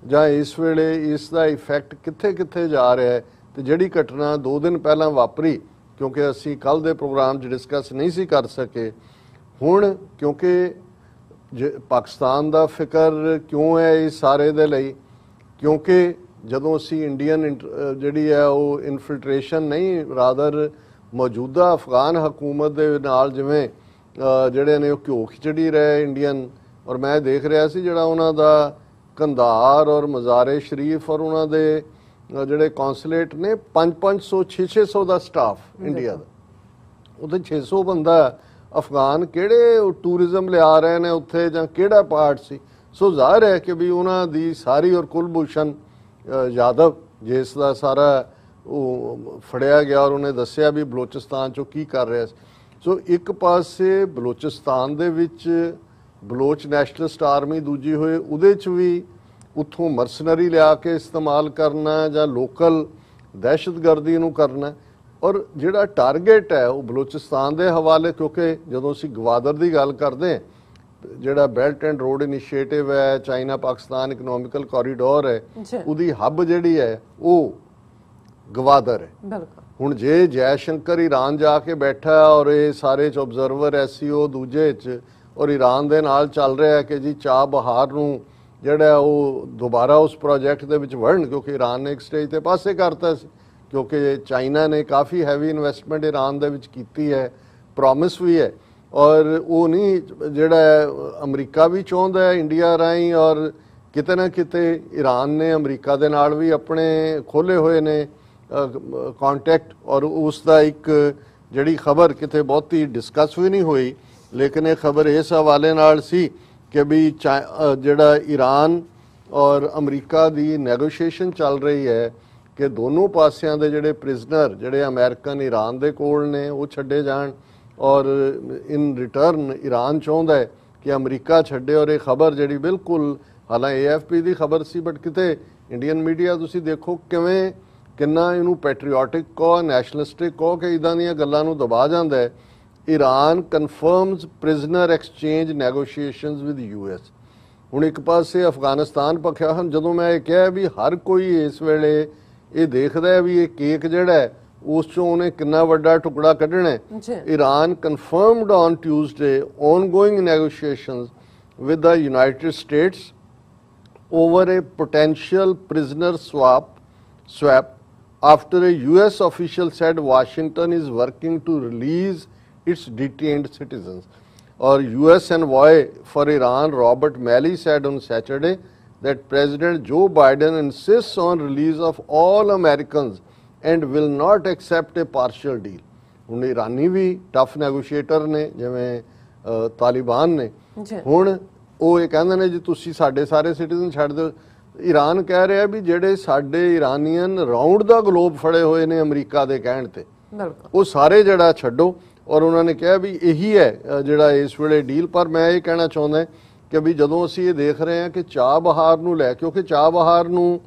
ਜਾਂ ਇਸ ਵੇਲੇ ਇਸ ਦਾ ਇਫੈਕਟ ਕਿੱਥੇ ਕਿੱਥੇ ਜਾ ਰਿਹਾ ਹੈ, ਤੇ ਜਿਹੜੀ ਘਟਨਾ 2 ਦਿਨ ਪਹਿਲਾਂ ਵਾਪਰੀ, ਕਿਉਂਕਿ ਅਸੀਂ ਕੱਲ ਦੇ ਪ੍ਰੋਗਰਾਮ 'ਚ ਡਿਸਕਸ ਨਹੀਂ ਸੀ ਕਰ ਸਕੇ, ਹੁਣ ਕਿਉਂਕਿ ਪਾਕਿਸਤਾਨ ਦਾ ਫਿਕਰ ਕਿਉਂ ਹੈ ਇਸ ਸਾਰੇ ਦੇ ਲਈ, ਕਿਉਂਕਿ ਜਦੋਂ ਅਸੀਂ ਇੰਡੀਅਨ ਜਿਹੜੀ ਹੈ ਉਹ ਇਨਫਿਲਟ੍ਰੇਸ਼ਨ ਨਹੀਂ, ਰਾਦਰ ਮੌਜੂਦਾ ਅਫਗਾਨ ਹਕੂਮਤ ਦੇ ਨਾਲ ਜਿਵੇਂ ਜਿਹੜੇ ਨੇ ਉਹ ਘਿਓ ਖਿਚੜੀ ਰਹੇ ਇੰਡੀਅਨ। ਔਰ ਮੈਂ ਦੇਖ ਰਿਹਾ ਸੀ ਜਿਹੜਾ ਉਹਨਾਂ ਦਾ ਕੰਧਾਰ ਔਰ ਮਜ਼ਾਰੇ ਸ਼ਰੀਫ ਔਰ ਉਹਨਾਂ ਦੇ ਜਿਹੜੇ ਕੌਂਸੂਲੇਟ ਨੇ, 500 600 ਦਾ ਸਟਾਫ ਇੰਡੀਆ ਦਾ, ਉਹਦੇ 600 ਬੰਦਾ ਅਫਗਾਨ ਕਿਹੜੇ ਟੂਰਿਜ਼ਮ ਲਿਆ ਰਹੇ ਨੇ ਉੱਥੇ ਜਾਂ ਕਿਹੜਾ ਪਾਰਟ ਸੀ। ਸੋ ਜ਼ਾਹਿਰ ਹੈ ਕਿ ਵੀ ਉਹਨਾਂ ਦੀ ਸਾਰੀ, ਔਰ ਕੁਲਭੂਸ਼ਣ ਯਾਦਵ ਜਿਸ ਦਾ ਸਾਰਾ ਉਹ ਫੜਿਆ ਗਿਆ ਔਰ ਉਹਨੇ ਦੱਸਿਆ ਵੀ ਬਲੋਚਿਸਤਾਨ 'ਚੋਂ ਕੀ ਕਰ ਰਿਹਾ ਸੀ। ਸੋ ਇੱਕ ਪਾਸੇ ਬਲੋਚਿਸਤਾਨ ਦੇ ਵਿੱਚ ਬਲੋਚ ਨੈਸ਼ਨਲਿਸਟ ਆਰਮੀ ਦੂਜੀ ਹੋਏ, ਉਹਦੇ 'ਚ ਵੀ ਉੱਥੋਂ ਮਰਸਨਰੀ ਲਿਆ ਕੇ ਇਸਤੇਮਾਲ ਕਰਨਾ ਜਾਂ ਲੋਕਲ ਦਹਿਸ਼ਤਗਰਦੀ ਨੂੰ ਕਰਨਾ। ਔਰ ਜਿਹੜਾ ਟਾਰਗੇਟ ਹੈ ਉਹ ਬਲੋਚਿਸਤਾਨ ਦੇ ਹਵਾਲੇ, ਕਿਉਂਕਿ ਜਦੋਂ ਅਸੀਂ ਗਵਾਦਰ ਦੀ ਗੱਲ ਕਰਦੇ ਹਾਂ, ਜਿਹੜਾ ਬੈਲਟ ਐਂਡ ਰੋਡ ਇਨੀਸ਼ੀਏਟਿਵ ਹੈ, ਚਾਈਨਾ ਪਾਕਿਸਤਾਨ ਇਕਨੋਮਿਕਲ ਕੋਰੀਡੋਰ ਹੈ, ਉਹਦੀ ਹੱਬ ਜਿਹੜੀ ਹੈ ਉਹ ਗਵਾਦਰ ਹੈ। ਹੁਣ ਜੇ ਜੈ ਸ਼ੰਕਰ ਈਰਾਨ ਜਾ ਕੇ ਬੈਠਾ ਔਰ ਇਹ ਸਾਰੇ 'ਚ ਆਬਜ਼ਰਵਰ SCO ਦੂਜੇ 'ਚ ਔਰ ਈਰਾਨ ਦੇ ਨਾਲ ਚੱਲ ਰਿਹਾ ਕਿ ਜੀ ਚਾਹ ਬਹਾਰ ਨੂੰ ਜਿਹੜਾ ਉਹ ਦੁਬਾਰਾ ਉਸ ਪ੍ਰੋਜੈਕਟ ਦੇ ਵਿੱਚ ਵੜਨ, ਕਿਉਂਕਿ ਈਰਾਨ ਨੇ ਇੱਕ ਸਟੇਜ ਤੇ ਪਾਸੇ ਕਰਤਾ ਸੀ, ਕਿਉਂਕਿ ਚਾਈਨਾ ਨੇ ਕਾਫੀ ਹੈਵੀ ਇਨਵੈਸਟਮੈਂਟ ਈਰਾਨ ਦੇ ਵਿੱਚ ਕੀਤੀ ਹੈ, ਪ੍ਰੋਮਿਸ ਵੀ ਹੈ। ਔਰ ਉਹ ਨਹੀਂ ਜਿਹੜਾ ਅਮਰੀਕਾ ਵੀ ਚਾਹੁੰਦਾ ਹੈ ਇੰਡੀਆ ਰਾਹੀਂ, ਔਰ ਕਿਤੇ ਨਾ ਕਿਤੇ ਈਰਾਨ ਨੇ ਅਮਰੀਕਾ ਦੇ ਨਾਲ ਵੀ ਆਪਣੇ ਖੋਲ੍ਹੇ ਹੋਏ ਨੇ ਕੰਟੈਕਟ। ਔਰ ਉਸ ਦਾ ਇੱਕ ਜਿਹੜੀ ਖਬਰ ਕਿਤੇ ਬਹੁਤੀ ਡਿਸਕਸ ਵੀ ਨਹੀਂ ਹੋਈ, ਲੇਕਿਨ ਇਹ ਖਬਰ ਇਸ ਹਵਾਲੇ ਨਾਲ ਸੀ ਕਿ ਵੀ ਜਿਹੜਾ ਈਰਾਨ ਔਰ ਅਮਰੀਕਾ ਦੀ ਨੈਗੋਸ਼ੀਏਸ਼ਨ ਚੱਲ ਰਹੀ ਹੈ ਕਿ ਦੋਨੋਂ ਪਾਸਿਆਂ ਦੇ ਜਿਹੜੇ ਪ੍ਰਿਜ਼ਨਰ ਜਿਹੜੇ ਅਮਰੀਕਨ ਈਰਾਨ ਦੇ ਕੋਲ ਨੇ ਉਹ ਛੱਡੇ ਜਾਣ, ਔਰ ਇਨ ਰਿਟਰਨ ਈਰਾਨ ਚਾਹੁੰਦਾ ਹੈ ਕਿ ਅਮਰੀਕਾ ਛੱਡੇ। ਔਰ ਇਹ ਖਬਰ ਜਿਹੜੀ ਬਿਲਕੁਲ, ਹਾਲਾਂਕਿ AFP ਦੀ ਖਬਰ ਸੀ, ਬਟ ਕਿਤੇ ਇੰਡੀਅਨ ਮੀਡੀਆ ਤੁਸੀਂ ਦੇਖੋ ਕਿੰਨਾ ਇਹਨੂੰ ਪੈਟਰੀਓਟਿਕ ਕਹੋ, ਨੈਸ਼ਨਲਿਸਟਿਕ ਕਹੋ, ਕਿ ਇੱਦਾਂ ਦੀਆਂ ਗੱਲਾਂ ਨੂੰ ਦਬਾ ਜਾਂਦਾ ਹੈ। Iran confirms prisoner exchange negotiations with US। ਹੁਣ ਇੱਕ ਪਾਸੇ ਅਫਗਾਨਿਸਤਾਨ ਪੱਖਿਆ ਹਨ, ਜਦੋਂ ਮੈਂ ਇਹ ਕਿਹਾ ਵੀ ਹਰ ਕੋਈ ਇਸ ਵੇਲੇ ਇਹ ਦੇਖਦਾ ਹੈ ਵੀ ਇਹ ਕੇਕ ਜਿਹੜਾ ਹੈ ਉਸ ਚੋਂ ਉਹਨੇ ਕਿੰਨਾ ਵੱਡਾ ਟੁਕੜਾ ਕੱਢਣਾ ਹੈ। Iran confirmed on Tuesday ongoing negotiations with the United States over a potential prisoner swap after a US official said Washington is working to release its detained citizens. Or US envoy for Iran Robert Malley said on Saturday that President Joe Biden insists on release of all Americans and will not accept a partial deal. ਹੁਣ ਈਰਾਨੀ ਵੀ tough negotiator ਨੇ, ਜਿਵੇਂ ਤਾਲਿਬਾਨ ਨੇ। ਹੁਣ ਉਹ ਇਹ ਕਹਿੰਦੇ ਨੇ ਜੀ ਤੁਸੀਂ ਸਾਡੇ ਸਾਰੇ ਸਿਟੀਜ਼ਨ ਛੱਡ ਦਿਓ। ਈਰਾਨ ਕਹਿ ਰਿਹਾ ਵੀ ਜਿਹੜੇ ਸਾਡੇ ਇਰਾਨੀਅਨ ਰਾਉਂਡ ਦਾ ਗਲੋਬ ਫੜੇ ਹੋਏ ਨੇ ਅਮਰੀਕਾ ਦੇ ਕਹਿਣ ਤੇ, ਉਹ ਸਾਰੇ ਜਿਹੜਾ ਛੱਡੋ। ਔਰ ਉਹਨਾਂ ਨੇ ਕਿਹਾ ਵੀ ਇਹੀ ਹੈ ਜਿਹੜਾ ਇਸ ਵੇਲੇ ਡੀਲ। ਪਰ ਮੈਂ ਇਹ ਕਹਿਣਾ ਚਾਹੁੰਦਾ ਕਿ ਵੀ ਜਦੋਂ ਅਸੀਂ ਇਹ ਦੇਖ ਰਹੇ ਹਾਂ ਕਿ ਚਾਹ ਬਹਾਰ ਨੂੰ ਲੈ, ਕਿਉਂਕਿ ਚਾਹ ਬਹਾਰ ਨੂੰ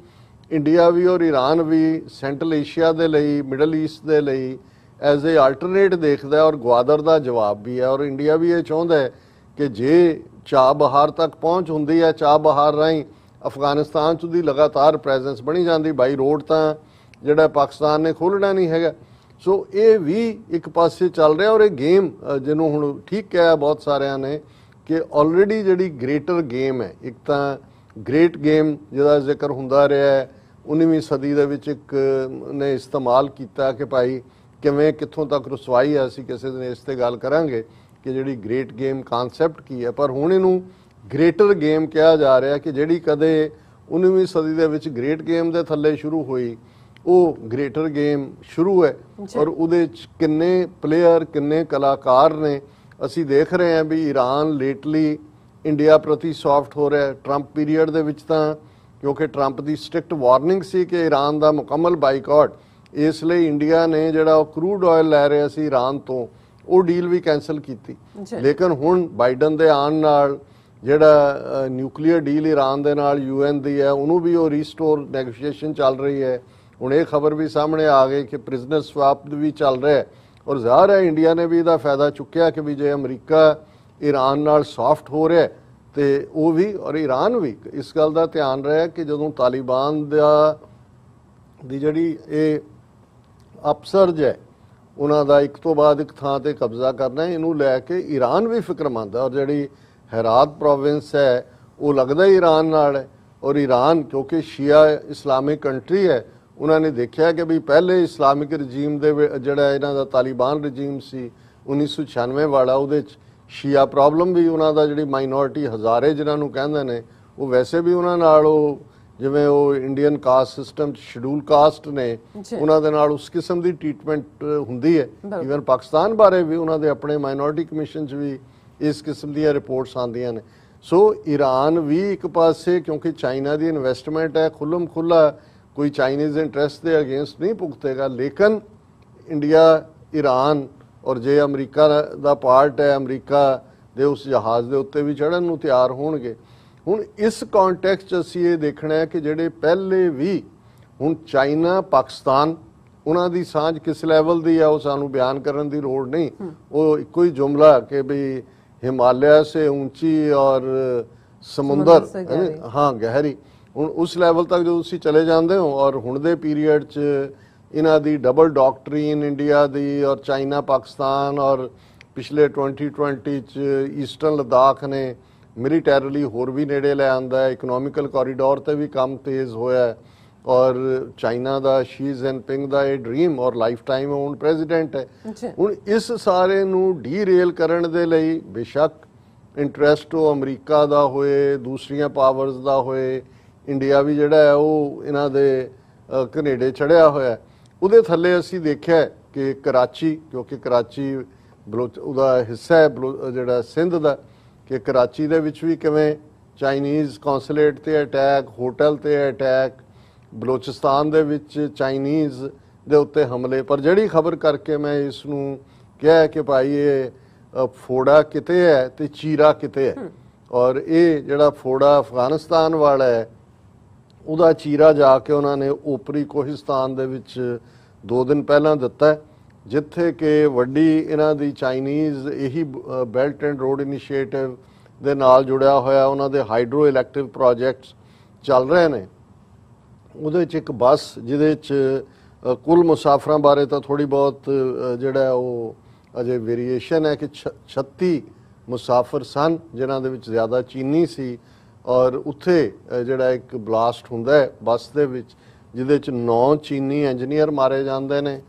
ਇੰਡੀਆ ਵੀ ਔਰ ਈਰਾਨ ਵੀ ਸੈਂਟਰਲ ਏਸ਼ੀਆ ਦੇ ਲਈ, ਮਿਡਲ ਈਸਟ ਦੇ ਲਈ ਐਜ਼ ਏ ਆਲਟਰਨੇਟ ਦੇਖਦਾ, ਔਰ ਗਵਾਦਰ ਦਾ ਜਵਾਬ ਵੀ ਹੈ। ਔਰ ਇੰਡੀਆ ਵੀ ਇਹ ਚਾਹੁੰਦਾ ਹੈ ਕਿ ਜੇ ਚਾਹ ਬਹਾਰ ਤੱਕ ਪਹੁੰਚ ਹੁੰਦੀ ਹੈ, ਚਾਹ ਬਹਾਰ ਰਾਹੀਂ ਅਫਗਾਨਿਸਤਾਨ 'ਚ ਦੀ ਲਗਾਤਾਰ ਪ੍ਰੈਜ਼ੈਂਸ ਬਣੀ ਜਾਂਦੀ, ਬਾਈ ਰੋਡ ਤਾਂ ਜਿਹੜਾ ਪਾਕਿਸਤਾਨ ਨੇ ਖੋਲ੍ਹਣਾ ਨਹੀਂ ਹੈਗਾ। ਸੋ ਇਹ ਵੀ ਇੱਕ ਪਾਸੇ ਚੱਲ ਰਿਹਾ। ਔਰ ਇਹ ਗੇਮ ਜਿਹਨੂੰ ਹੁਣ ਠੀਕ ਕਿਹਾ ਬਹੁਤ ਸਾਰਿਆਂ ਨੇ ਕਿ ਆਲਰੇਡੀ ਜਿਹੜੀ ਗ੍ਰੇਟਰ ਗੇਮ ਹੈ, ਇੱਕ ਤਾਂ ਗ੍ਰੇਟ ਗੇਮ ਜਿਹਦਾ ਜ਼ਿਕਰ ਹੁੰਦਾ ਰਿਹਾ ਹੈ 19ਵੀਂ ਸਦੀ ਦੇ ਵਿੱਚ ਇੱਕ ਨੇ ਇਸਤੇਮਾਲ ਕੀਤਾ ਕਿ ਭਾਈ ਕਿਵੇਂ ਕਿੱਥੋਂ ਤੱਕ ਰਸਵਾਈ ਹੈ। ਅਸੀਂ ਕਿਸੇ ਦਿਨ ਇਸ 'ਤੇ ਗੱਲ ਕਰਾਂਗੇ ਕਿ ਜਿਹੜੀ ਗ੍ਰੇਟ ਗੇਮ ਕਾਨਸੈਪਟ ਕੀ ਹੈ। ਪਰ ਹੁਣ ਇਹਨੂੰ ਗ੍ਰੇਟਰ ਗੇਮ ਕਿਹਾ ਜਾ ਰਿਹਾ ਕਿ ਜਿਹੜੀ ਕਦੇ 19ਵੀਂ ਸਦੀ ਦੇ ਵਿੱਚ ਗ੍ਰੇਟ ਗੇਮ ਦੇ ਥੱਲੇ ਸ਼ੁਰੂ ਹੋਈ, ਉਹ ਗ੍ਰੇਟਰ ਗੇਮ ਸ਼ੁਰੂ ਹੈ। ਔਰ ਉਹਦੇ 'ਚ ਕਿੰਨੇ ਪਲੇਅਰ, ਕਿੰਨੇ ਕਲਾਕਾਰ ਨੇ। ਅਸੀਂ ਦੇਖ ਰਹੇ ਹਾਂ ਵੀ ਈਰਾਨ ਲੇਟਲੀ ਇੰਡੀਆ ਪ੍ਰਤੀ ਸੌਫਟ ਹੋ ਰਿਹਾ। ਟਰੰਪ ਪੀਰੀਅਡ ਦੇ ਵਿੱਚ ਤਾਂ ਕਿਉਂਕਿ ਟਰੰਪ ਦੀ ਸਟ੍ਰਿਕਟ ਵਾਰਨਿੰਗ ਸੀ ਕਿ ਈਰਾਨ ਦਾ ਮੁਕੰਮਲ ਬਾਈਕਾਟ, ਇਸ ਲਈ ਇੰਡੀਆ ਨੇ ਜਿਹੜਾ ਉਹ ਕਰੂਡ ਆਇਲ ਲੈ ਰਿਹਾ ਸੀ ਈਰਾਨ ਤੋਂ, ਉਹ ਡੀਲ ਵੀ ਕੈਂਸਲ ਕੀਤੀ। ਲੇਕਿਨ ਹੁਣ ਬਾਈਡਨ ਦੇ ਆਉਣ ਨਾਲ ਜਿਹੜਾ ਨਿਊਕਲੀਅਰ ਡੀਲ ਈਰਾਨ ਦੇ ਨਾਲ UN ਦੀ ਹੈ, ਉਹਨੂੰ ਵੀ ਉਹ ਰੀਸਟੋਰ ਨੈਗੋਸ਼ੀਏਸ਼ਨ ਚੱਲ ਰਹੀ ਹੈ। ਹੁਣ ਇਹ ਖਬਰ ਵੀ ਸਾਹਮਣੇ ਆ ਗਈ ਕਿ ਪ੍ਰਿਜ਼ਨਰ ਸਵਾਪ ਵੀ ਚੱਲ ਰਿਹਾ ਹੈ। ਔਰ ਜ਼ਾਹਰ ਹੈ ਇੰਡੀਆ ਨੇ ਵੀ ਇਹਦਾ ਫਾਇਦਾ ਚੁੱਕਿਆ ਕਿ ਵੀ ਜੇ ਅਮਰੀਕਾ ਈਰਾਨ ਨਾਲ ਸੌਫਟ ਹੋ ਰਿਹਾ ਤੇ ਉਹ ਵੀ ਔਰ ਈਰਾਨ ਵੀ ਇਸ ਗੱਲ ਦਾ ਧਿਆਨ ਰਿਹਾ ਕਿ ਜਦੋਂ ਤਾਲਿਬਾਨ ਦੀ ਜਿਹੜੀ ਇਹ ਅਪਸਰਜ ਹੈ, ਉਹਨਾਂ ਦਾ ਇੱਕ ਤੋਂ ਬਾਅਦ ਇੱਕ ਥਾਂ ਤੇ ਕਬਜ਼ਾ ਕਰਨਾ, ਇਹਨੂੰ ਲੈ ਕੇ ਈਰਾਨ ਵੀ ਫਿਕਰਮੰਦ ਹੈ। ਔਰ ਜਿਹੜੀ ਹੈਰਾਤ ਪ੍ਰੋਵਿੰਸ ਹੈ ਉਹ ਲੱਗਦਾ ਈਰਾਨ ਨਾਲ ਹੈ। ਔਰ ਈਰਾਨ ਕਿਉਂਕਿ ਸ਼ੀਆ ਇਸਲਾਮਿਕ ਕੰਟਰੀ ਹੈ, ਉਹਨਾਂ ਨੇ ਦੇਖਿਆ ਕਿ ਵੀ ਪਹਿਲੇ ਇਸਲਾਮਿਕ ਰਜੀਮ ਦੇ ਜਿਹੜਾ ਇਹਨਾਂ ਦਾ ਤਾਲਿਬਾਨ ਰਜੀਮ ਸੀ 1996 ਵਾਲਾ, ਉਹਦੇ 'ਚ ਸ਼ੀਆ ਪ੍ਰੋਬਲਮ ਵੀ ਉਹਨਾਂ ਦਾ ਜਿਹੜੀ ਮਾਈਨੋਰਿਟੀ ਹਜ਼ਾਰੇ ਜਿਹਨਾਂ ਨੂੰ ਕਹਿੰਦੇ ਨੇ, ਉਹ ਵੈਸੇ ਵੀ ਉਹਨਾਂ ਨਾਲ ਉਹ ਜਿਵੇਂ ਉਹ ਇੰਡੀਅਨ ਕਾਸਟ ਸਿਸਟਮ 'ਚ ਸ਼ਡਿਊਲ ਕਾਸਟ ਨੇ, ਉਹਨਾਂ ਦੇ ਨਾਲ ਉਸ ਕਿਸਮ ਦੀ ਟ੍ਰੀਟਮੈਂਟ ਹੁੰਦੀ ਹੈ। ਈਵਨ ਪਾਕਿਸਤਾਨ ਬਾਰੇ ਵੀ ਉਹਨਾਂ ਦੇ ਆਪਣੇ ਮਾਈਨੋਰਿਟੀ ਕਮਿਸ਼ਨ 'ਚ ਵੀ ਇਸ ਕਿਸਮ ਦੀਆਂ ਰਿਪੋਰਟਸ ਆਉਂਦੀਆਂ ਨੇ। ਸੋ ਈਰਾਨ ਵੀ ਇੱਕ ਪਾਸੇ ਕਿਉਂਕਿ ਚਾਈਨਾ ਦੀ ਇਨਵੈਸਟਮੈਂਟ ਹੈ, ਖੁੱਲ੍ਹਮ ਖੁੱਲ੍ਹਾ ਕੋਈ ਚਾਈਨੀਜ਼ ਇੰਟਰਸਟ ਦੇ ਅਗੇਂਸਟ ਨਹੀਂ ਭੁਗਤੇਗਾ। ਲੇਕਿਨ ਇੰਡੀਆ, ਈਰਾਨ ਔਰ ਜੇ ਅਮਰੀਕਾ ਦਾ ਪਾਰਟ ਹੈ, ਅਮਰੀਕਾ ਦੇ ਉਸ ਜਹਾਜ਼ ਦੇ ਉੱਤੇ ਵੀ ਚੜ੍ਹਨ ਨੂੰ ਤਿਆਰ ਹੋਣਗੇ। ਹੁਣ ਇਸ ਕੰਟੈਕਸਟ 'ਚ ਅਸੀਂ ਇਹ ਦੇਖਣਾ ਹੈ ਕਿ ਜਿਹੜੇ ਪਹਿਲੇ ਵੀ ਹੁਣ ਚਾਈਨਾ, ਪਾਕਿਸਤਾਨ, ਉਹਨਾਂ ਦੀ ਸਾਂਝ ਕਿਸ ਲੈਵਲ ਦੀ ਹੈ ਉਹ ਸਾਨੂੰ ਬਿਆਨ ਕਰਨ ਦੀ ਲੋੜ ਨਹੀਂ। ਉਹ ਇੱਕੋ ਹੀ ਜੁਮਲਾ ਕਿ ਵੀ ਹਿਮਾਲਿਆ ਸੇ ਉੱਚੀ ਔਰ ਸਮੁੰਦਰ ਹਾਂ ਗਹਿਰੀ। ਹੁਣ ਉਸ ਲੈਵਲ ਤੱਕ ਜਦੋਂ ਤੁਸੀਂ ਚਲੇ ਜਾਂਦੇ ਹੋ ਔਰ ਹੁਣ ਦੇ ਪੀਰੀਅਡ 'ਚ ਇਹਨਾਂ ਦੀ ਡਬਲ ਡਾਕਟਰੀਨ ਇੰਡੀਆ ਦੀ ਔਰ ਚਾਈਨਾ, ਪਾਕਿਸਤਾਨ ਔਰ ਪਿਛਲੇ 2020 'ਚ ਈਸਟਰਨ ਲਦਾਖ ਨੇ ਮਿਲੀਟੈਰਲੀ ਹੋਰ ਵੀ ਨੇੜੇ ਲੈ ਆਂਦਾ ਹੈ। ਇਕਨੋਮਿਕਲ ਕੋਰੀਡੋਰ ਤੇ ਵੀ ਕੰਮ ਤੇਜ਼ ਹੋਇਆ ਔਰ ਚਾਈਨਾ ਦਾ ਸ਼ੀ ਜਿਨਪਿੰਗ ਦਾ ਇਹ ਡ੍ਰੀਮ ਔਰ ਲਾਈਫ ਟਾਈਮ ਹੁਣ ਪ੍ਰੈਜ਼ੀਡੈਂਟ ਹੈ। ਹੁਣ ਇਸ ਸਾਰੇ ਨੂੰ ਡੀਰੇਲ ਕਰਨ ਦੇ ਲਈ ਬੇਸ਼ੱਕ ਇੰਟਰਸਟ ਉਹ ਅਮਰੀਕਾ ਦਾ ਹੋਏ, ਦੂਸਰੀਆਂ ਪਾਵਰਸ ਦਾ ਹੋਏ, ਇੰਡੀਆ ਵੀ ਜਿਹੜਾ ਹੈ ਉਹ ਇਹਨਾਂ ਦੇ ਕੈਨੇਡੇ ਚੜਿਆ ਹੋਇਆ। ਉਹਦੇ ਥੱਲੇ ਅਸੀਂ ਦੇਖਿਆ ਕਿ ਕਰਾਚੀ, ਕਿਉਂਕਿ ਕਰਾਚੀ ਉਹਦਾ ਹਿੱਸਾ ਹੈ ਜਿਹੜਾ ਸਿੰਧ ਦਾ, ਕਿ ਕਰਾਚੀ ਦੇ ਵਿੱਚ ਵੀ ਕਿਵੇਂ ਚਾਈਨੀਜ਼ ਕੌਂਸੂਲੇਟ ਤੇ ਅਟੈਕ, ਹੋਟਲ ਤੇ ਅਟੈਕ, ਬਲੋਚਿਸਤਾਨ ਦੇ ਵਿੱਚ ਚਾਈਨੀਜ਼ ਦੇ ਉੱਤੇ ਹਮਲੇ। ਪਰ ਜਿਹੜੀ ਖਬਰ ਕਰਕੇ ਮੈਂ ਇਸ ਨੂੰ ਕਿਹਾ ਕਿ ਭਾਈ ਇਹ ਫੋੜਾ ਕਿਤੇ ਹੈ ਤੇ ਚੀਰਾ ਕਿਤੇ ਹੈ। ਔਰ ਇਹ ਜਿਹੜਾ ਫੋੜਾ ਅਫਗਾਨਿਸਤਾਨ ਵਾਲਾ ਹੈ, ਉਹਦਾ ਚੀਰਾ ਜਾ ਕੇ ਉਹਨਾਂ ਨੇ ਓਪਰੀ ਕੋਹਿਸਤਾਨ ਦੇ ਵਿੱਚ 2 ਦਿਨ ਪਹਿਲਾਂ ਦਿੱਤਾ, ਜਿੱਥੇ ਕਿ ਵੱਡੀ ਇਹਨਾਂ ਦੀ ਚਾਈਨੀਜ਼ ਇਹੀ ਬੈਲਟ ਐਂਡ ਰੋਡ ਇਨੀਸ਼ੀਏਟਿਵ ਦੇ ਨਾਲ ਜੁੜਿਆ ਹੋਇਆ ਉਹਨਾਂ ਦੇ ਹਾਈਡਰੋ ਇਲੈਕਟ੍ਰਿਕ ਪ੍ਰੋਜੈਕਟਸ ਚੱਲ ਰਹੇ ਨੇ। ਉਹਦੇ 'ਚ ਇੱਕ ਬੱਸ ਜਿਹਦੇ 'ਚ ਕੁੱਲ ਮੁਸਾਫਰਾਂ ਬਾਰੇ ਤਾਂ ਥੋੜ੍ਹੀ ਬਹੁਤ ਜਿਹੜਾ ਉਹ ਅਜੇ ਵੇਰੀਏਸ਼ਨ ਹੈ ਕਿ 36 ਮੁਸਾਫਰ ਸਨ, ਜਿਨ੍ਹਾਂ ਦੇ ਵਿੱਚ ਜ਼ਿਆਦਾ ਚੀਨੀ ਸੀ। ਔਰ ਉੱਥੇ ਜਿਹੜਾ ਇੱਕ ਬਲਾਸਟ ਹੁੰਦਾ ਹੈ ਬੱਸ ਦੇ ਵਿੱਚ, ਜਿਹਦੇ 'ਚ 9 ਚੀਨੀ ਇੰਜੀਨੀਅਰ ਮਾਰੇ ਜਾਂਦੇ ਨੇ।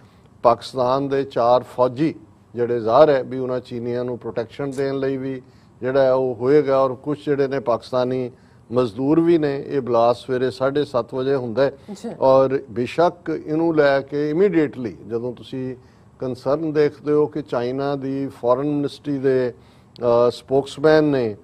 ਪਾਕਿਸਤਾਨ ਦੇ 4 ਫੌਜੀ ਜਿਹੜੇ ਜ਼ਾਹਰ ਹੈ ਵੀ ਉਹਨਾਂ ਚੀਨੀਆਂ ਨੂੰ ਪ੍ਰੋਟੈਕਸ਼ਨ ਦੇਣ ਲਈ ਵੀ ਜਿਹੜਾ ਉਹ ਹੋਏਗਾ। ਔਰ ਕੁਝ ਜਿਹੜੇ ਨੇ ਪਾਕਿਸਤਾਨੀ ਮਜ਼ਦੂਰ ਵੀ ਨੇ। ਇਹ ਬਲਾਸਟ ਸਵੇਰੇ 7:30 ਵਜੇ ਹੁੰਦਾ ਹੈ। ਔਰ ਬੇਸ਼ੱਕ ਇਹਨੂੰ ਲੈ ਕੇ ਇਮੀਡੀਏਟਲੀ ਜਦੋਂ ਤੁਸੀਂ ਕੰਸਰਨ ਦੇਖਦੇ ਹੋ ਕਿ ਚਾਈਨਾ ਦੀ ਫੋਰਨ ਮਿਨਿਸਟਰੀ ਦੇ ਸਪੋਕਸਮੈਨ ਨੇ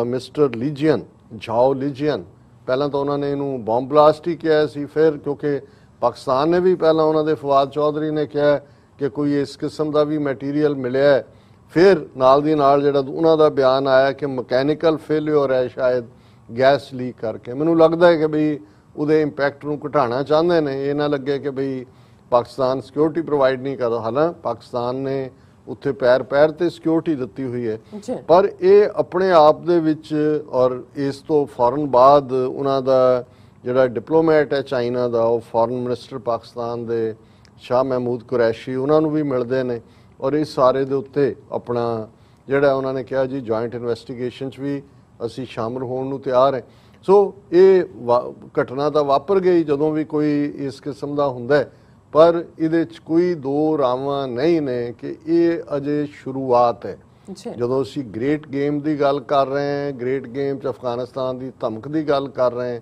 ਮਿਸਟਰ ਲੀਜੀਅਨ ਜਾਓ ਲੀਜੀਅਨ, ਪਹਿਲਾਂ ਤਾਂ ਉਹਨਾਂ ਨੇ ਇਹਨੂੰ ਬੰਬ ਬਲਾਸਟ ਹੀ ਕਿਹਾ ਸੀ, ਫਿਰ ਕਿਉਂਕਿ ਪਾਕਿਸਤਾਨ ਨੇ ਵੀ ਪਹਿਲਾਂ ਉਹਨਾਂ ਦੇ ਫਵਾਦ ਚੌਧਰੀ ਨੇ ਕਿਹਾ ਕਿ ਕੋਈ ਇਸ ਕਿਸਮ ਦਾ ਵੀ ਮਟੀਰੀਅਲ ਮਿਲਿਆ ਹੈ, ਫਿਰ ਨਾਲ ਦੀ ਨਾਲ ਜਿਹੜਾ ਉਹਨਾਂ ਦਾ ਬਿਆਨ ਆਇਆ ਕਿ ਮਕੈਨੀਕਲ ਫੇਲਿਅਰ ਹੈ ਸ਼ਾਇਦ ਗੈਸ ਲੀਕ ਕਰਕੇ। ਮੈਨੂੰ ਲੱਗਦਾ ਹੈ ਕਿ ਬਈ ਉਹਦੇ ਇੰਪੈਕਟ ਨੂੰ ਘਟਾਉਣਾ ਚਾਹੁੰਦੇ ਨੇ, ਇਹ ਨਾ ਲੱਗੇ ਕਿ ਬਈ ਪਾਕਿਸਤਾਨ ਸਿਕਿਉਰਿਟੀ ਪ੍ਰੋਵਾਈਡ ਨਹੀਂ ਕਰਦਾ। ਹਾਲਾਂ ਪਾਕਿਸਤਾਨ ਨੇ ਉੱਥੇ ਪੈਰ ਪੈਰ ਤੇ ਸਿਕਿਉਰਿਟੀ ਦਿੱਤੀ ਹੋਈ ਹੈ, ਪਰ ਇਹ ਆਪਣੇ ਆਪ ਦੇ ਵਿੱਚ ਔਰ ਇਸ ਤੋਂ ਫੌਰਨ ਬਾਅਦ ਉਹਨਾਂ ਦਾ ਜਿਹੜਾ ਡਿਪਲੋਮੈਟ ਹੈ ਚਾਈਨਾ ਦਾ, ਉਹ ਫੌਰਨ ਮਿਨਿਸਟਰ ਪਾਕਿਸਤਾਨ ਦੇ ਸ਼ਾਹ ਮਹਿਮੂਦ ਕੁਰੈਸ਼ੀ, ਉਹਨਾਂ ਨੂੰ ਵੀ ਮਿਲਦੇ ਨੇ ਔਰ ਇਸ ਸਾਰੇ ਦੇ ਉੱਤੇ ਆਪਣਾ ਜਿਹੜਾ ਉਹਨਾਂ ਨੇ ਕਿਹਾ ਜੀ ਜੁਆਇੰਟ ਇਨਵੈਸਟੀਗੇਸ਼ਨ 'ਚ ਵੀ ਅਸੀਂ ਸ਼ਾਮਲ ਹੋਣ ਨੂੰ ਤਿਆਰ ਹੈ। ਸੋ ਇਹ ਘਟਨਾ ਤਾਂ ਵਾਪਰ ਗਈ ਜਦੋਂ ਵੀ ਕੋਈ ਇਸ ਕਿਸਮ ਦਾ ਹੁੰਦਾ ਹੈ, ਪਰ ਇਹਦੇ 'ਚ ਕੋਈ ਦੋ ਰਾਵਾਂ ਨਹੀਂ ਨੇ ਕਿ ਇਹ ਅਜੇ ਸ਼ੁਰੂਆਤ ਹੈ। ਜਦੋਂ ਅਸੀਂ ਗ੍ਰੇਟ ਗੇਮ ਦੀ ਗੱਲ ਕਰ ਰਹੇ ਹਾਂ, ਗ੍ਰੇਟ ਗੇਮ 'ਚ ਅਫਗਾਨਿਸਤਾਨ ਦੀ ਧਮਕ ਦੀ ਗੱਲ ਕਰ ਰਹੇ ਹਾਂ,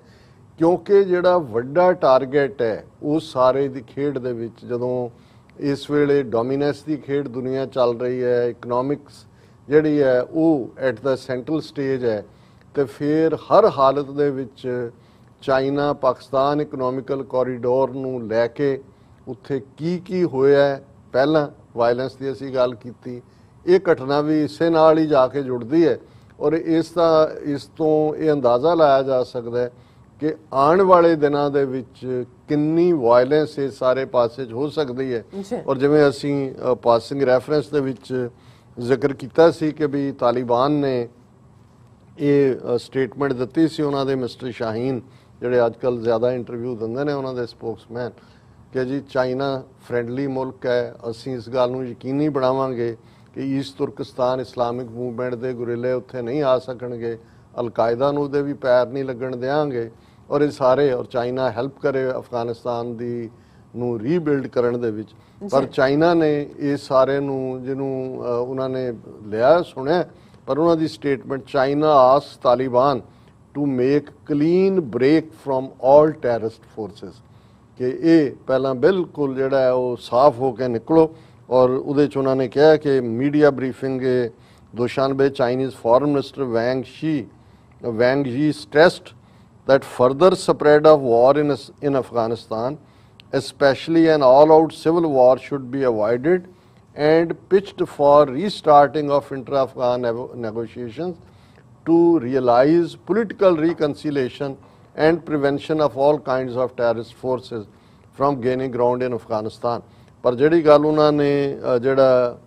ਕਿਉਂਕਿ ਜਿਹੜਾ ਵੱਡਾ ਟਾਰਗੇਟ ਹੈ ਉਸ ਸਾਰੇ ਦੀ ਖੇਡ ਦੇ ਵਿੱਚ, ਜਦੋਂ ਇਸ ਵੇਲੇ ਡੋਮੀਨੈਂਸ ਦੀ ਖੇਡ ਦੁਨੀਆ ਚੱਲ ਰਹੀ ਹੈ, ਇਕਨੋਮਿਕਸ ਜਿਹੜੀ ਹੈ ਉਹ ਐਟ ਦਾ ਸੈਂਟਰਲ ਸਟੇਜ ਹੈ, ਤੇ ਫਿਰ ਹਰ ਹਾਲਤ ਦੇ ਵਿੱਚ ਚਾਈਨਾ ਪਾਕਿਸਤਾਨ ਇਕਨੋਮਿਕਲ ਕੋਰੀਡੋਰ ਨੂੰ ਲੈ ਕੇ ਉੱਥੇ ਕੀ ਹੋਇਆ, ਪਹਿਲਾਂ ਵਾਇਲੈਂਸ ਦੀ ਅਸੀਂ ਗੱਲ ਕੀਤੀ, ਇਹ ਘਟਨਾ ਵੀ ਇਸੇ ਨਾਲ ਹੀ ਜਾ ਕੇ ਜੁੜਦੀ ਹੈ ਔਰ ਇਸ ਤੋਂ ਇਹ ਅੰਦਾਜ਼ਾ ਲਾਇਆ ਜਾ ਸਕਦਾ ਹੈ ਕਿ ਆਉਣ ਵਾਲੇ ਦਿਨਾਂ ਦੇ ਵਿੱਚ ਕਿੰਨੀ ਵਾਇਲੈਂਸ ਇਸ ਸਾਰੇ ਪਾਸੇ 'ਚ ਹੋ ਸਕਦੀ ਹੈ। ਔਰ ਜਿਵੇਂ ਅਸੀਂ ਪਾਸਿੰਗ ਰੈਫਰੈਂਸ ਦੇ ਵਿੱਚ ਜ਼ਿਕਰ ਕੀਤਾ ਸੀ ਕਿ ਵੀ ਤਾਲਿਬਾਨ ਨੇ ਇਹ ਸਟੇਟਮੈਂਟ ਦਿੱਤੀ ਸੀ ਉਹਨਾਂ ਦੇ ਮਿਸਟਰ ਸ਼ਾਹੀਨ, ਜਿਹੜੇ ਅੱਜ ਕੱਲ੍ਹ ਜ਼ਿਆਦਾ ਇੰਟਰਵਿਊ ਦਿੰਦੇ ਨੇ ਉਹਨਾਂ ਦੇ ਸਪੋਕਸਮੈਨ, ਕਿ ਜੀ ਚਾਈਨਾ ਫਰੈਂਡਲੀ ਮੁਲਕ ਹੈ, ਅਸੀਂ ਇਸ ਗੱਲ ਨੂੰ ਯਕੀਨੀ ਬਣਾਵਾਂਗੇ ਕਿ ਈਸਟ ਤੁਰਕਿਸਤਾਨ ਇਸਲਾਮਿਕ ਮੂਵਮੈਂਟ ਦੇ ਗੁਰਿਲੇ ਉੱਥੇ ਨਹੀਂ ਆ ਸਕਣਗੇ, ਅਲ-ਕਾਇਦਾ ਨੂੰ ਉਹਦੇ ਵੀ ਪੈਰ ਨਹੀਂ ਲੱਗਣ ਦੇਵਾਂਗੇ ਔਰ ਇਹ ਸਾਰੇ, ਔਰ ਚਾਈਨਾ ਹੈਲਪ ਕਰੇ ਅਫਗਾਨਿਸਤਾਨ ਦੀ ਨੂੰ ਰੀਬਿਲਡ ਕਰਨ ਦੇ ਵਿੱਚ। ਪਰ ਚਾਈਨਾ ਨੇ ਇਸ ਸਾਰੇ ਨੂੰ ਜਿਹਨੂੰ ਉਹਨਾਂ ਨੇ ਲਿਆ ਸੁਣਿਆ, ਪਰ ਉਹਨਾਂ ਦੀ ਸਟੇਟਮੈਂਟ ਚਾਈਨਾ ਆਸ Taliban to make clean break from all terrorist forces, ਕਿ ਇਹ ਪਹਿਲਾਂ ਬਿਲਕੁਲ ਜਿਹੜਾ ਹੈ ਉਹ ਸਾਫ਼ ਹੋ ਕੇ ਨਿਕਲੋ। ਔਰ ਉਹਦੇ 'ਚ ਉਹਨਾਂ ਨੇ ਕਿਹਾ ਕਿ media briefing Dushanbe Chinese foreign minister Wang Yi stressed that further spread of war in Afghanistan, especially an all-out civil war, should be avoided and pitched for restarting of intra-Afghan negotiations to realize political reconciliation and prevention of all kinds of terrorist forces from gaining ground in Afghanistan। ਪਰ ਜਿਹੜੀ ਗੱਲ ਉਹਨਾਂ ਨੇ ਜਿਹੜਾ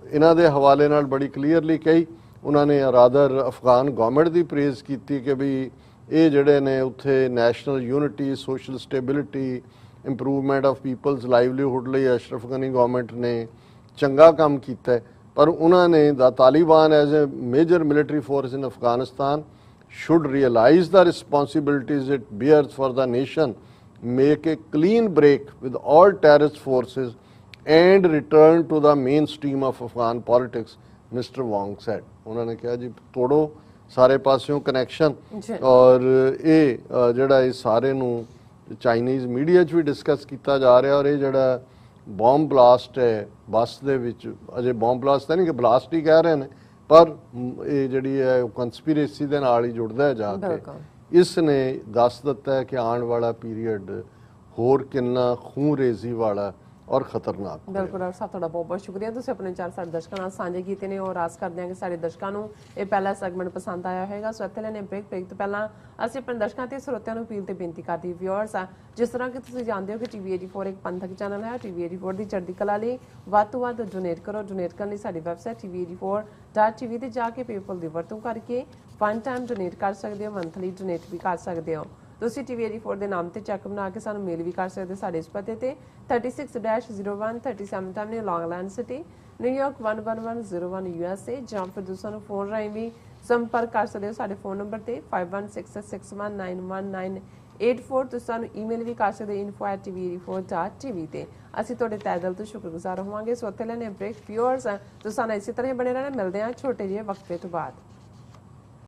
ਇਹਨਾਂ ਦੇ ਹਵਾਲੇ ਨਾਲ ਬੜੀ ਕਲੀਅਰਲੀ ਕਹੀ, ਉਹਨਾਂ ਨੇ ਰਾਦਰ ਅਫਗਾਨ ਗਵਰਨਮੈਂਟ ਦੀ ਪ੍ਰੇਜ਼ ਕੀਤੀ ਕਿ ਵੀ ਇਹ ਜਿਹੜੇ ਨੇ ਉੱਥੇ national unity, social stability, improvement of people's livelihood ਲਈ ਅਸ਼ਰਫ ਗਨੀ ਗਵਰਨਮੈਂਟ ਨੇ ਚੰਗਾ ਕੰਮ ਕੀਤਾ ਹੈ। ਪਰ ਉਹਨਾਂ ਨੇ ਦਾ Taliban as a major military force in Afghanistan should realize the responsibilities it bears for the nation, make a clean break with all terrorist forces and return to the mainstream of Afghan politics, Mr. Wong said। उन्होंने कहा जी तोड़ो सारे पासियों connection, और ये ਜਿਹੜਾ ਇਹ ਸਾਰੇ ਨੂੰ ਚਾਈਨੀਜ਼ ਮੀਡੀਆ 'ਚ ਵੀ ਡਿਸਕਸ ਕੀਤਾ ਜਾ ਰਿਹਾ। ਔਰ ਇਹ ਜਿਹੜਾ ਬੰਬ ਬਲਾਸਟ ਹੈ ਬੱਸ ਦੇ ਵਿੱਚ, ਅਜੇ ਬੰਬ ਬਲਾਸਟ ਤਾਂ ਨਹੀਂ ਕਿ ਬਲਾਸਟ ਹੀ ਕਹਿ ਰਹੇ ਨੇ, ਪਰ ਇਹ ਜਿਹੜੀ ਹੈ ਕੰਸਪੀਰੇਸੀ ਦੇ ਨਾਲ ਹੀ ਜੁੜਦਾ ਹੈ ਜਾ ਕੇ। ਇਸ ਨੇ ਦੱਸ ਦਿੱਤਾ ਹੈ ਕਿ ਆਉਣ ਵਾਲਾ ਪੀਰੀਅਡ ਹੋਰ ਕਿੰਨਾ ਖੂਨਰੇਜ਼ੀ ਵਾਲਾ ਔਰ ਖਤਰਨਾਕ। ਬਿਲਕੁਲ ਡਾਕਟਰ ਸਾਹਿਬ, ਤੁਹਾਡਾ ਬਹੁਤ ਬਹੁਤ ਸ਼ੁਕਰੀਆ, ਤੁਸੀਂ ਆਪਣੇ ਚਾਰ ਸਾਡੇ ਦਰਸ਼ਕਾਂ ਨਾਲ ਸਾਂਝੇ ਕੀਤੇ ਨੇ ਔਰ ਆਸ ਕਰਦੇ ਹਾਂ ਕਿ ਸਾਡੇ ਦਰਸ਼ਕਾਂ ਨੂੰ ਇਹ ਪਹਿਲਾ ਸੈਗਮੈਂਟ ਪਸੰਦ ਆਇਆ ਹੋਵੇਗਾ। ਸੋ ਇੱਥੇ ਲੈਣੇ ਬ੍ਰੇਕ ਤੋਂ ਪਹਿਲਾਂ ਅਸੀਂ ਆਪਣੇ ਦਰਸ਼ਕਾਂ ਤੇ ਸਰੋਤਿਆਂ ਨੂੰ ਅਪੀਲ ਤੇ ਬੇਨਤੀ ਕਰਦੇ ਵਿਊਅਰਸ ਆ, ਜਿਸ ਤਰ੍ਹਾਂ ਕਿ ਤੁਸੀਂ ਜਾਣਦੇ ਹੋ ਕਿ ਟੀਵੀ 84 ਇੱਕ ਪੰਥਕ ਚੈਨਲ ਹੈ। ਟੀਵੀ 84 ਦੀ ਚੜ੍ਹਦੀ ਕਲਾ ਲਈ ਵੱਧ ਤੋਂ ਵੱਧ ਡੋਨੇਟ ਕਰੋ। ਡੋਨੇਟ ਕਰਨ ਲਈ ਸਾਡੀ ਵੈਬਸਾਈਟ tv84.tv ਤੇ ਜਾ ਕੇ ਪੇਪਲ ਦੀ ਵਰਤੋਂ ਕਰਕੇ ਵਨ ਟਾਈਮ ਡੋਨੇਟ ਕਰ ਸਕਦੇ ਹੋ, ਮੰਥਲੀ ਡੋਨੇਟ ਵੀ ਕਰ ਸਕਦੇ ਹੋ। ਤੁਸੀਂ ਟੀਵੀ 84 ਦੇ ਨਾਮ ਤੇ ਚੈੱਕ ਬਣਾ ਕੇ ਸਾਨੂੰ ਮੇਲ ਵੀ ਕਰ ਸਕਦੇ ਸਾਡੇ ਇਸ ਪਤੇ ਤੇ 36-01 37 ਐਵਨਿਊ ਲੌਂਗ ਆਈਲੈਂਡ ਸਿਟੀ, ਨਿਊਯਾਰਕ 11101 USA, ਜਾਂ ਫਿਰ ਤੁਸੀਂ ਸਾਨੂੰ ਫੋਨ ਰਾਹੀਂ ਵੀ ਸੰਪਰਕ ਕਰ ਸਕਦੇ ਹੋ ਸਾਡੇ ਫੋਨ ਨੰਬਰ ਤੇ 5166619194। ਤੁਸੀਂ ਸਾਨੂੰ ਈਮੇਲ ਵੀ ਕਰ ਸਕਦੇ info@tv84.tv ਤੇ। ਅਸੀਂ ਤੁਹਾਡੇ ਤਹਿ ਦਿਲ ਤੋਂ ਸ਼ੁਕਰਗੁਜ਼ਾਰ ਹੋਵਾਂਗੇ। ਸੋ ਉੱਥੇ ਲੈਣੇ ਬ੍ਰੇਕ ਵਿਊਅਰਸ, ਤੁਸੀਂ ਸਾਨੂੰ ਇਸੇ ਤਰ੍ਹਾਂ ਹੀ ਬਣੇ ਰਹਿਣਾ। ਮਿਲਦੇ ਹਾਂ ਛੋਟੇ ਜਿਹੇ ਵਕਫੇ ਤੋਂ ਬਾਅਦ।